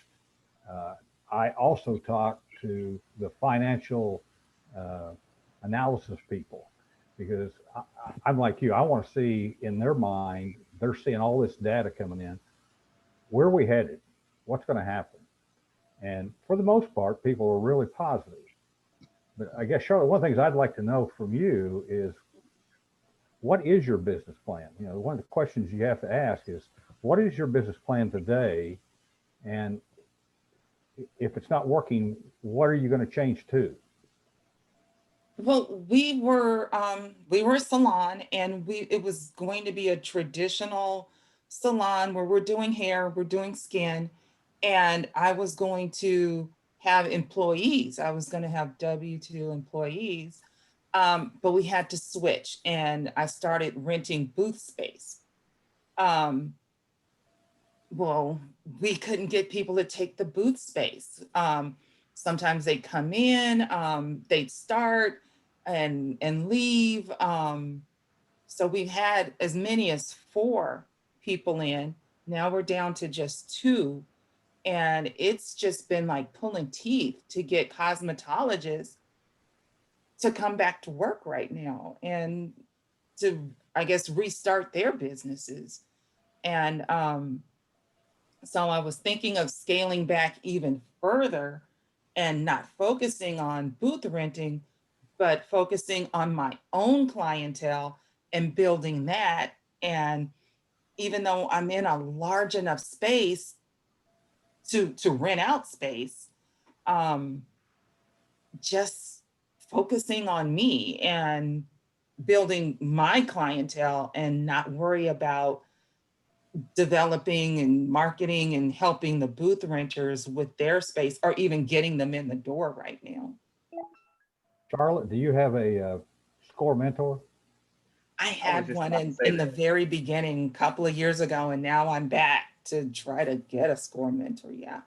I also talk to the financial analysis people, because I'm like you. I want to see in their mind, they're seeing all this data coming in. Where are we headed? What's going to happen? And for the most part, people are really positive. But I guess, Charlotte, one of the things I'd like to know from you is, what is your business plan? One of the questions you have to ask is, what is your business plan today? And if it's not working, what are you going to change to? Well, we were a salon, and it was going to be a traditional salon where we're doing hair, we're doing skin, and I was going to have employees. I was going to have W-2 employees, but we had to switch, and I started renting booth space. Well, we couldn't get people to take the booth space. Sometimes they'd come in, they'd start and leave. So we've had as many as 4 people in. Now we're down to just 2. And it's just been like pulling teeth to get cosmetologists to come back to work right now and to, I guess, restart their businesses. And so I was thinking of scaling back even further and not focusing on booth renting, but focusing on my own clientele and building that. And even though I'm in a large enough space to rent out space, just focusing on me and building my clientele and not worry about developing and marketing and helping the booth renters with their space, or even getting them in the door right now. Charlotte, do you have a SCORE mentor? I I was had just one about to say in the that. very beginning, a couple of years ago, and now I'm back to try to get a SCORE mentor. Yeah.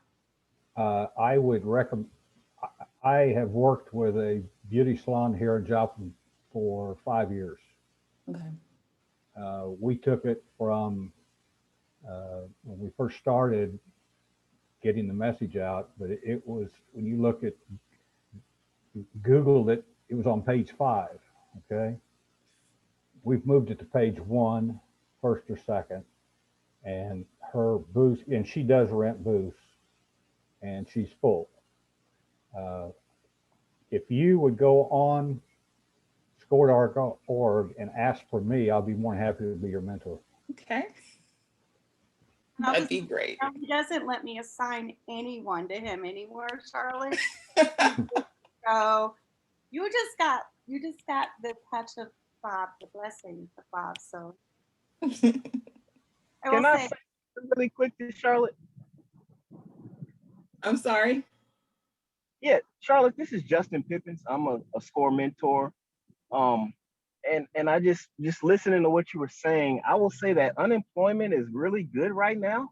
I would recommend, I have worked with a beauty salon here in Joplin for 5 years. Okay. We took it from when we first started getting the message out, but it was, when you look at, Googled it, it was on page 5, okay? We've moved it to page 1, first or second, and her booth, and she does rent booths, and she's full. If you would go on score.org and ask for me, I'll be more than happy to be your mentor. Okay. That'd be great. He doesn't let me assign anyone to him anymore, Charlotte. So you just got the touch of Bob, the blessing of Bob. So I will Can I say, say something really quick to Charlotte? I'm sorry. Yeah, Charlotte, this is Justin Pippins. I'm a SCORE mentor. And I just listening to what you were saying, I will say that unemployment is really good right now.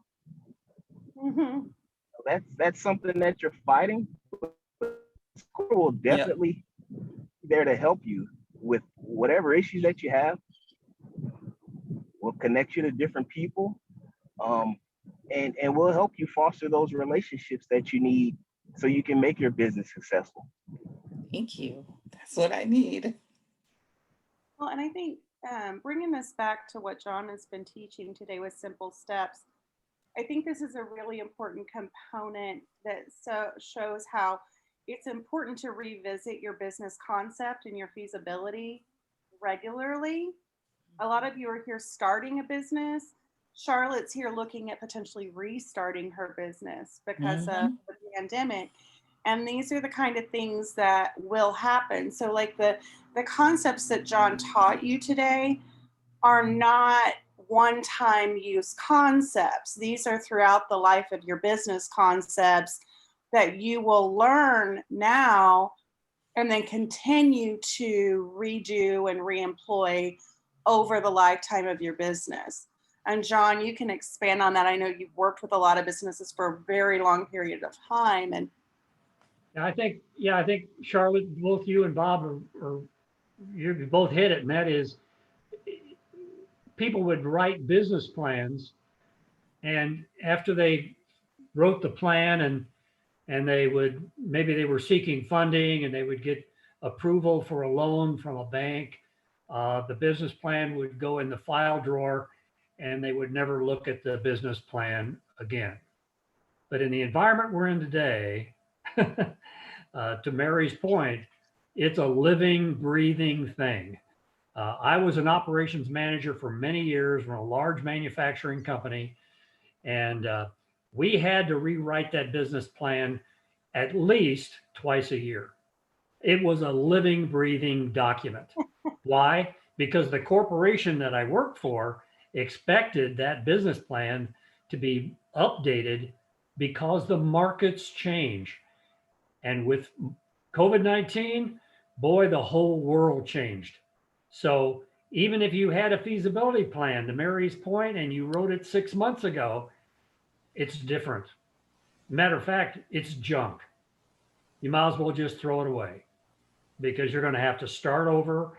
mhm. That's something that you're fighting. SCORE will definitely be there to help you with whatever issues that you have. We'll connect you to different people. And we'll help you foster those relationships that you need so you can make your business successful. Thank you. That's what I need. Well, and I think bringing this back to what John has been teaching today with simple steps, I think this is a really important component that shows how it's important to revisit your business concept and your feasibility regularly. A lot of you are here starting a business. Charlotte's here looking at potentially restarting her business because of the pandemic. And these are the kind of things that will happen. So like the concepts that John taught you today are not one-time use concepts. These are throughout the life of your business concepts that you will learn now and then continue to redo and reemploy over the lifetime of your business. And John, you can expand on that. I know you've worked with a lot of businesses for a very long period of time. And I think Charlotte, both you and Bob you both hit it, and that is, people would write business plans, and after they wrote the plan and they would, maybe they were seeking funding and they would get approval for a loan from a bank, the business plan would go in the file drawer and they would never look at the business plan again. But in the environment we're in today, to Mary's point, it's a living, breathing thing. I was an operations manager for many years for a large manufacturing company, and we had to rewrite that business plan at least twice a year. It was a living, breathing document. Why? Because the corporation that I worked for expected that business plan to be updated because the markets change. And with COVID-19, boy, the whole world changed. So even if you had a feasibility plan, to Mary's point, and you wrote it 6 months ago, it's different. Matter of fact, it's junk. You might as well just throw it away because you're going to have to start over.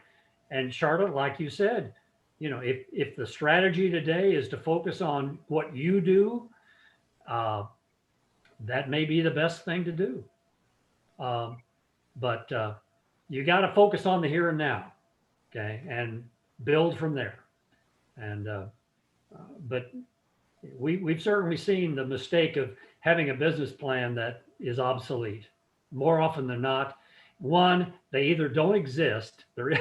And Charlotte, like you said, if the strategy today is to focus on what you do, that may be the best thing to do. But you got to focus on the here and now, okay, and build from there. And but we've certainly seen the mistake of having a business plan that is obsolete. More often than not, one, they either don't exist, there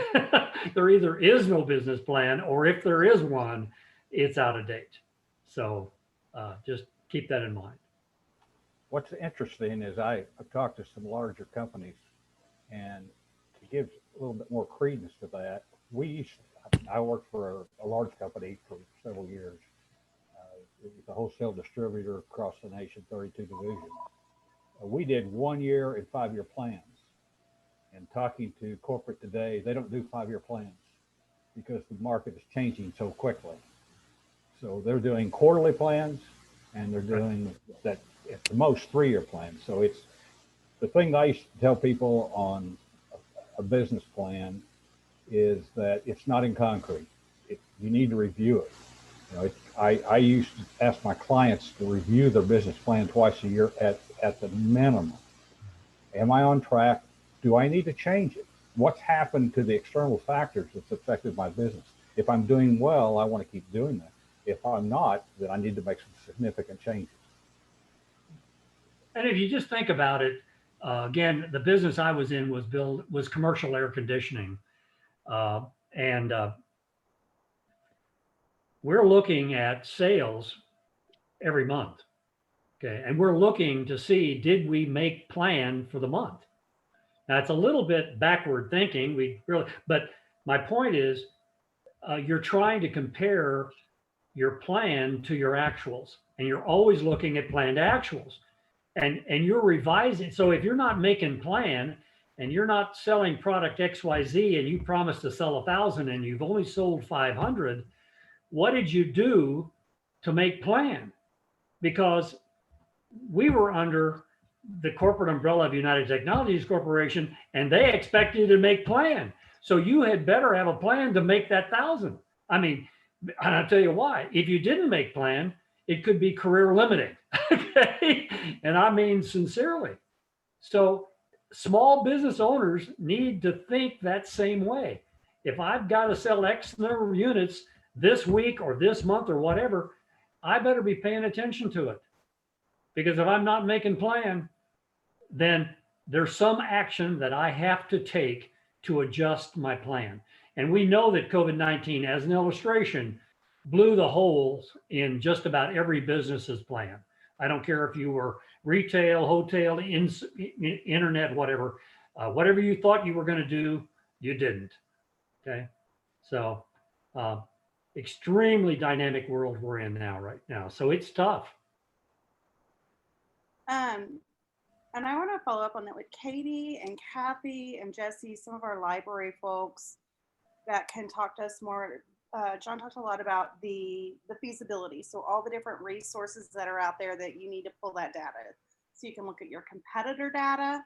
either is no business plan, or if there is one, it's out of date. So just keep that in mind. What's interesting is I've talked to some larger companies, and to give a little bit more credence to that, I worked for a large company for several years. It's a wholesale distributor across the nation, 32 divisions. We did 1 year and 5 year plans. And talking to corporate today, they don't do 5 year plans because the market is changing so quickly. So they're doing quarterly plans, and they're doing that at the most 3 year plans. So it's the thing I used to tell people on a business plan is that it's not in concrete. You need to review it. You know, I used to ask my clients to review their business plan twice a year at the minimum. Am I on track? Do I need to change it? What's happened to the external factors that's affected my business? If I'm doing well, I want to keep doing that. If I'm not, then I need to make some significant changes. And if you just think about it, again, the business I was in was commercial air conditioning. And we're looking at sales every month. Okay. And we're looking to see, did we make plan for the month? Now it's a little bit backward thinking. But my point is, you're trying to compare your plan to your actuals, and you're always looking at planned actuals, and you're revising. So if you're not making plan and you're not selling product XYZ and you promised to sell 1,000 and you've only sold 500, what did you do to make plan? Because we were under the corporate umbrella of United Technologies Corporation, and they expect you to make plan. So you had better have a plan to make that 1,000. I mean, and I'll tell you why. If you didn't make plan, it could be career limiting. Okay. And I mean, sincerely. So small business owners need to think that same way. If I've got to sell X number of units this week or this month or whatever, I better be paying attention to it. Because if I'm not making plan, then there's some action that I have to take to adjust my plan. And we know that COVID-19, as an illustration, blew the holes in just about every business's plan. I don't care if you were retail, hotel, internet, whatever. Whatever you thought you were going to do, you didn't. Okay. So extremely dynamic world we're in right now. So it's tough. And I want to follow up on that with Katie and Kathy and Jesse, some of our library folks that can talk to us more. John talked a lot about the feasibility. So all the different resources that are out there that you need to pull that data. So you can look at your competitor data,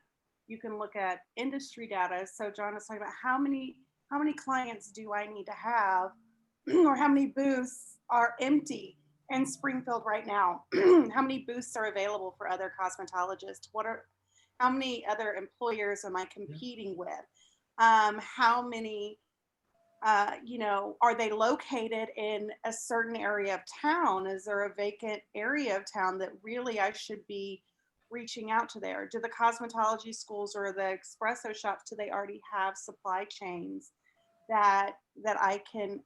you can look at industry data. So John was talking about how many clients do I need to have, or how many booths are empty in Springfield right now? How many booths are available for other cosmetologists? How many other employers am I competing with? How many, are they located in a certain area of town? Is there a vacant area of town that really I should be reaching out to there? Do the cosmetology schools or the espresso shops, do they already have supply chains that I can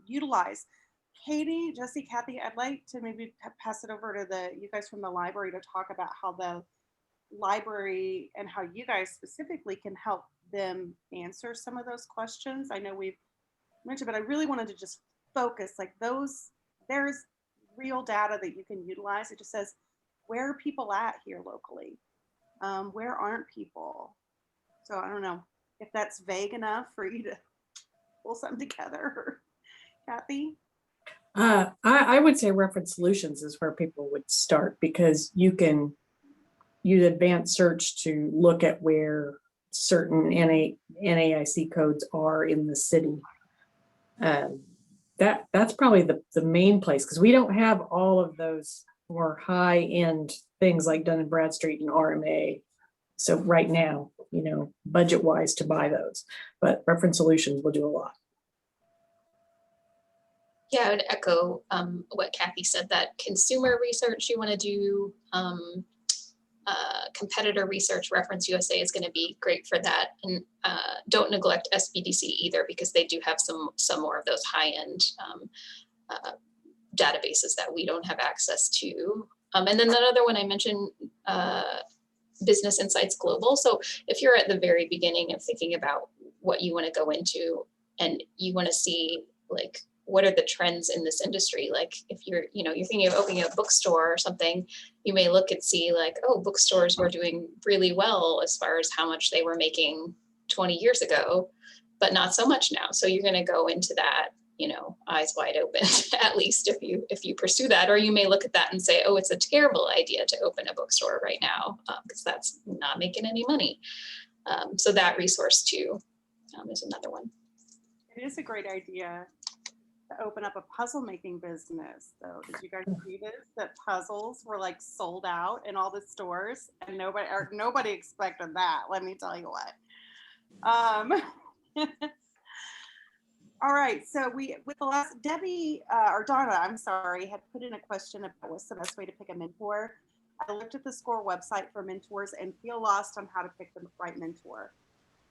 utilize? Katie, Jesse, Kathy, I'd like to maybe pass it over to you guys from the library to talk about how the library and how you guys specifically can help them answer some of those questions. I know we've mentioned, but I really wanted to just focus like there's real data that you can utilize. It just says, where are people at here locally? Where aren't people? So I don't know if that's vague enough for you to pull something together. Kathy? I would say reference solutions is where people would start, because you can use advanced search to look at where certain NAIC codes are in the city. That's probably the main place, because we don't have all of those more high end things like Dun & Bradstreet and RMA. So right now, budget wise to buy those, but reference solutions will do a lot. Yeah, I would echo what Kathy said, that consumer research you want to do, competitor research. Reference USA is going to be great for that. And don't neglect SBDC either, because they do have some more of those high-end databases that we don't have access to. And then another one I mentioned, Business Insights Global. So if you're at the very beginning of thinking about what you want to go into and you want to see like what are the trends in this industry? Like if you're thinking of opening a bookstore or something, you may look and see like, oh, bookstores were doing really well as far as how much they were making 20 years ago, but not so much now. So you're going to go into that, eyes wide open, at least if you pursue that. Or you may look at that and say, oh, it's a terrible idea to open a bookstore right now because that's not making any money. So that resource too is another one. It is a great idea to open up a puzzle making business. So did you guys see this? That puzzles were like sold out in all the stores, and nobody expected that. Let me tell you what. All right. So with the last Debbie or Donna, I'm sorry, had put in a question about what's the best way to pick a mentor. I looked at the SCORE website for mentors and feel lost on how to pick the right mentor.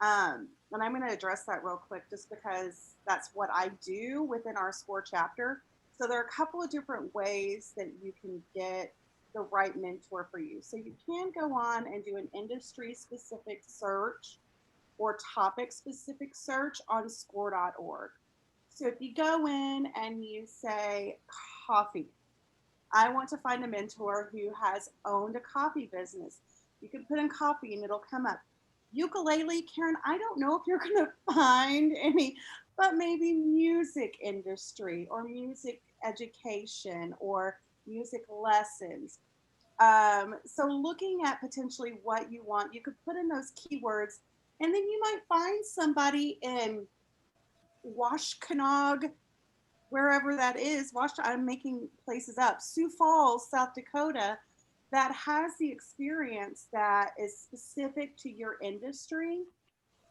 And I'm going to address that real quick just because that's what I do within our SCORE chapter. So there are a couple of different ways that you can get the right mentor for you. So you can go on and do an industry specific search or topic specific search on score.org. So if you go in and you say coffee, I want to find a mentor who has owned a coffee business. You can put in coffee and it'll come up. Ukulele, Karen, I don't know if you're going to find any, but maybe music industry or music education or music lessons. So looking at potentially what you want, you could put in those keywords, and then you might find somebody in Washtenaw, wherever that is. I'm making places up. Sioux Falls, South Dakota, that has the experience that is specific to your industry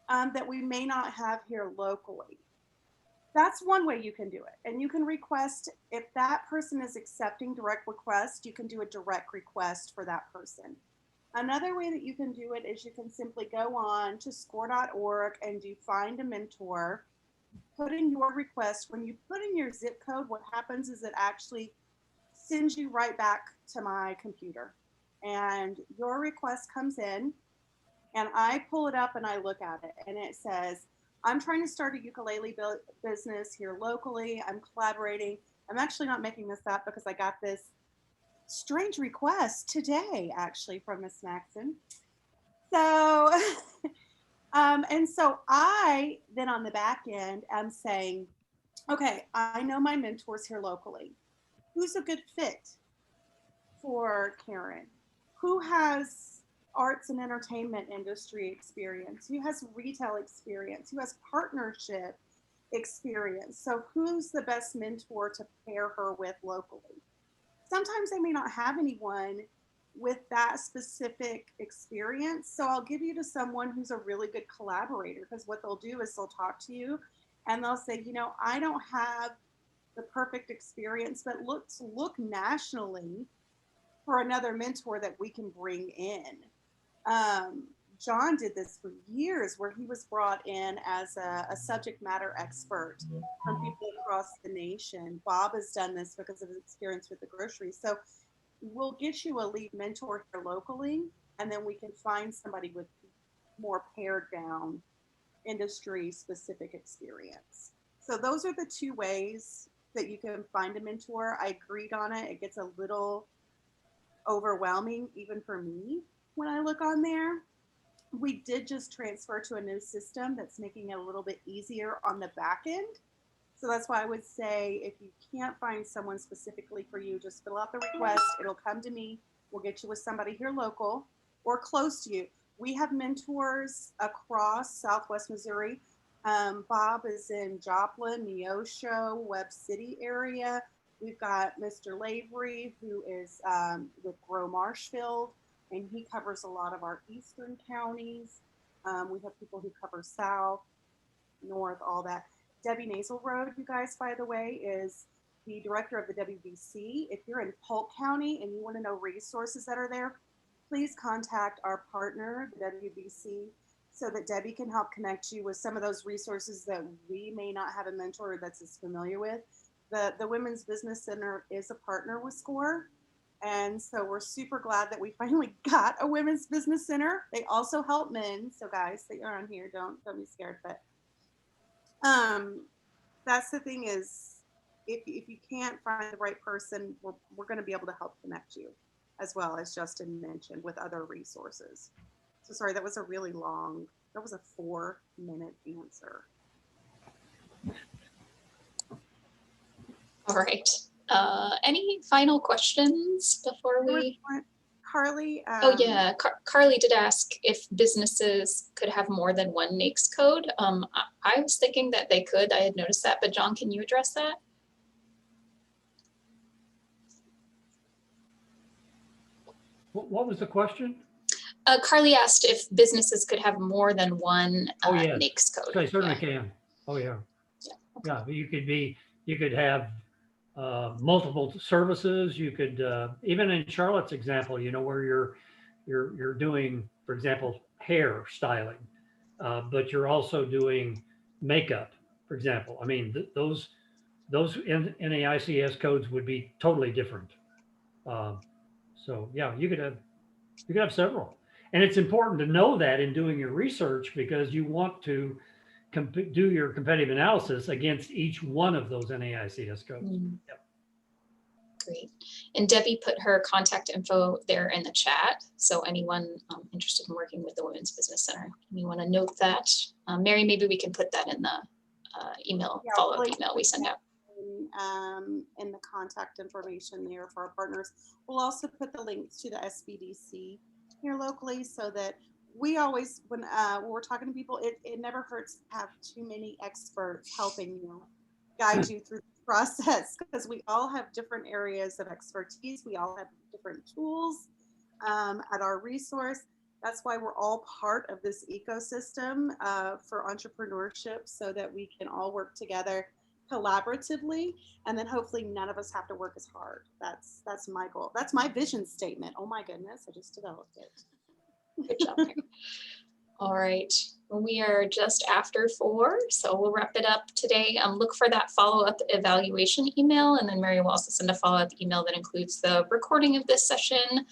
that we may not have here locally. That's one way you can do it. And you can request, if that person is accepting direct request, you can do a direct request for that person. Another way that you can do it is you can simply go on to score.org and do find a mentor, put in your request. When you put in your zip code, what happens is it actually sends you right back to my computer, and your request comes in, and I pull it up and I look at it, and it says, I'm trying to start a ukulele business here locally. I'm collaborating. I'm actually not making this up because I got this strange request today, actually, from Miss Maxon. So, and so I then on the back end am saying, okay, I know my mentors here locally. Who's a good fit for Karen? Who has arts and entertainment industry experience? Who has retail experience? Who has partnership experience? So who's the best mentor to pair her with locally? Sometimes they may not have anyone with that specific experience. So I'll give you to someone who's a really good collaborator, because what they'll do is they'll talk to you and they'll say, I don't have the perfect experience, but look nationally for another mentor that we can bring in. John did this for years, where he was brought in as a subject matter expert from people across the nation. Bob has done this because of his experience with the grocery. So we'll get you a lead mentor here locally, and then we can find somebody with more pared down industry specific experience. So those are the two ways that you can find a mentor. I agreed on it. It gets a little overwhelming even for me when I look on there. We did just transfer to a new system that's making it a little bit easier on the back end. So that's why I would say, if you can't find someone specifically for you, just fill out the request. It'll come to me. We'll get you with somebody here local or close to you. We have mentors across Southwest Missouri. Bob is in Joplin, Neosho, Webb City area. We've got Mr. Lavery, who is with Grow Marshfield, and he covers a lot of our eastern counties. We have people who cover south, north, all that. Debbie Naselroad, you guys, by the way, is the director of the WBC. If you're in Polk County and you want to know resources that are there, please contact our partner, the WBC, so that Debbie can help connect you with some of those resources that we may not have a mentor that's as familiar with. The Women's Business Center is a partner with SCORE. And so we're super glad that we finally got a Women's Business Center. They also help men. So guys that are on here, don't be scared. But that's the thing is, if you can't find the right person, we're going to be able to help connect you, as well as Justin mentioned, with other resources. So sorry, that was a really long, that was a 4-minute answer. All right. Any final questions before we? Carly? Oh yeah, Carly did ask if businesses could have more than one NAICS code. I was thinking that they could. I had noticed that, but John, can you address that? What was the question? Carly asked if businesses could have more than one Oh, yes. NAICS code. They certainly Yeah. can. Oh, yeah. Yeah. Okay. Yeah, you could have multiple services. You could, even in Charlotte's example, you know, where you're doing, for example, hair styling, but you're also doing makeup, for example. I mean, those NAICS codes would be totally different. So yeah, you could have several. And it's important to know that in doing your research, because you want to do your competitive analysis against each one of those NAICS codes. Yep. Great. And Debbie put her contact info there in the chat. So anyone interested in working with the Women's Business Center, you want to note that. Mary, maybe we can put that in the email, follow-up email we send out. In the contact information there for our partners. We'll also put the links to the SBDC here locally, so that we always, when we're talking to people, it never hurts to have too many experts helping you, guide you through the process, because we all have different areas of expertise. We all have different tools at our resource. That's why we're all part of this ecosystem for entrepreneurship, so that we can all work together collaboratively, and then hopefully none of us have to work as hard. That's my goal. That's my vision statement. Oh my goodness, I just developed it. Good job, Mary. All right, well, we are just after 4, so we'll wrap it up today. Look for that follow-up evaluation email, and then Mary will also send a follow-up email that includes the recording of this session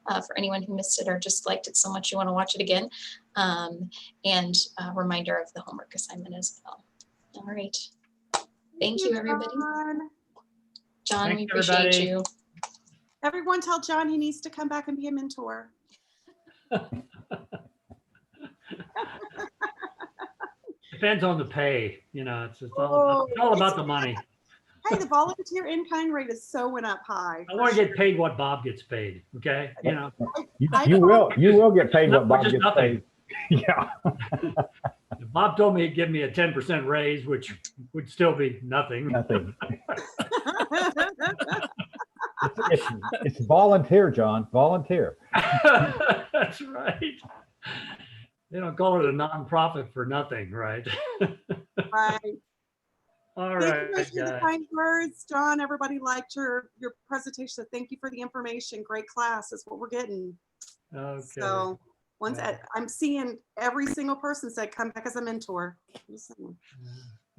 for anyone who missed it or just liked it so much you want to watch it again, and a reminder of the homework assignment as well. All right. Thank you, everybody. John, we appreciate you. Everyone tell John he needs to come back and be a mentor. Depends on the pay, you know, it's all about the money. Hey, the volunteer in-kind rate is so went up high. I want to get paid what Bob gets paid, okay? You know. You will get paid what Bob gets paid. Yeah. Bob told me he'd give me a 10% raise, which would still be nothing. Nothing. It's volunteer, John. Volunteer. That's right. They don't call it a nonprofit for nothing, right? Right. All right, thank you for the kind words, John. Everybody liked your presentation. So thank you for the information. Great class. That's what we're getting. Okay. So I'm seeing every single person say, come back as a mentor. Well,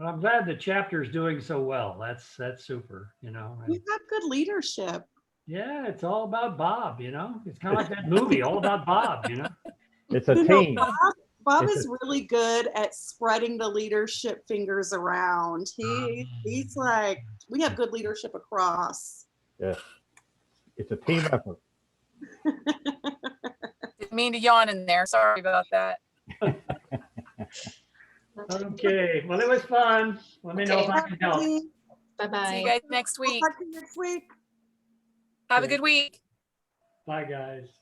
I'm glad the chapter is doing so well. That's super, you know. We have good leadership. Yeah, it's all about Bob, you know. It's kind of like that movie, all about Bob, you know. It's a team. Bob is really good at spreading the leadership fingers around. He's like, we have good leadership across. Yes, it's a team effort. Didn't mean to yawn in there. Sorry about that. Okay, well, it was fun. Let me know if I can help. Bye-bye. See you guys next week. We'll talk to you next week. Have a good week. Bye, guys.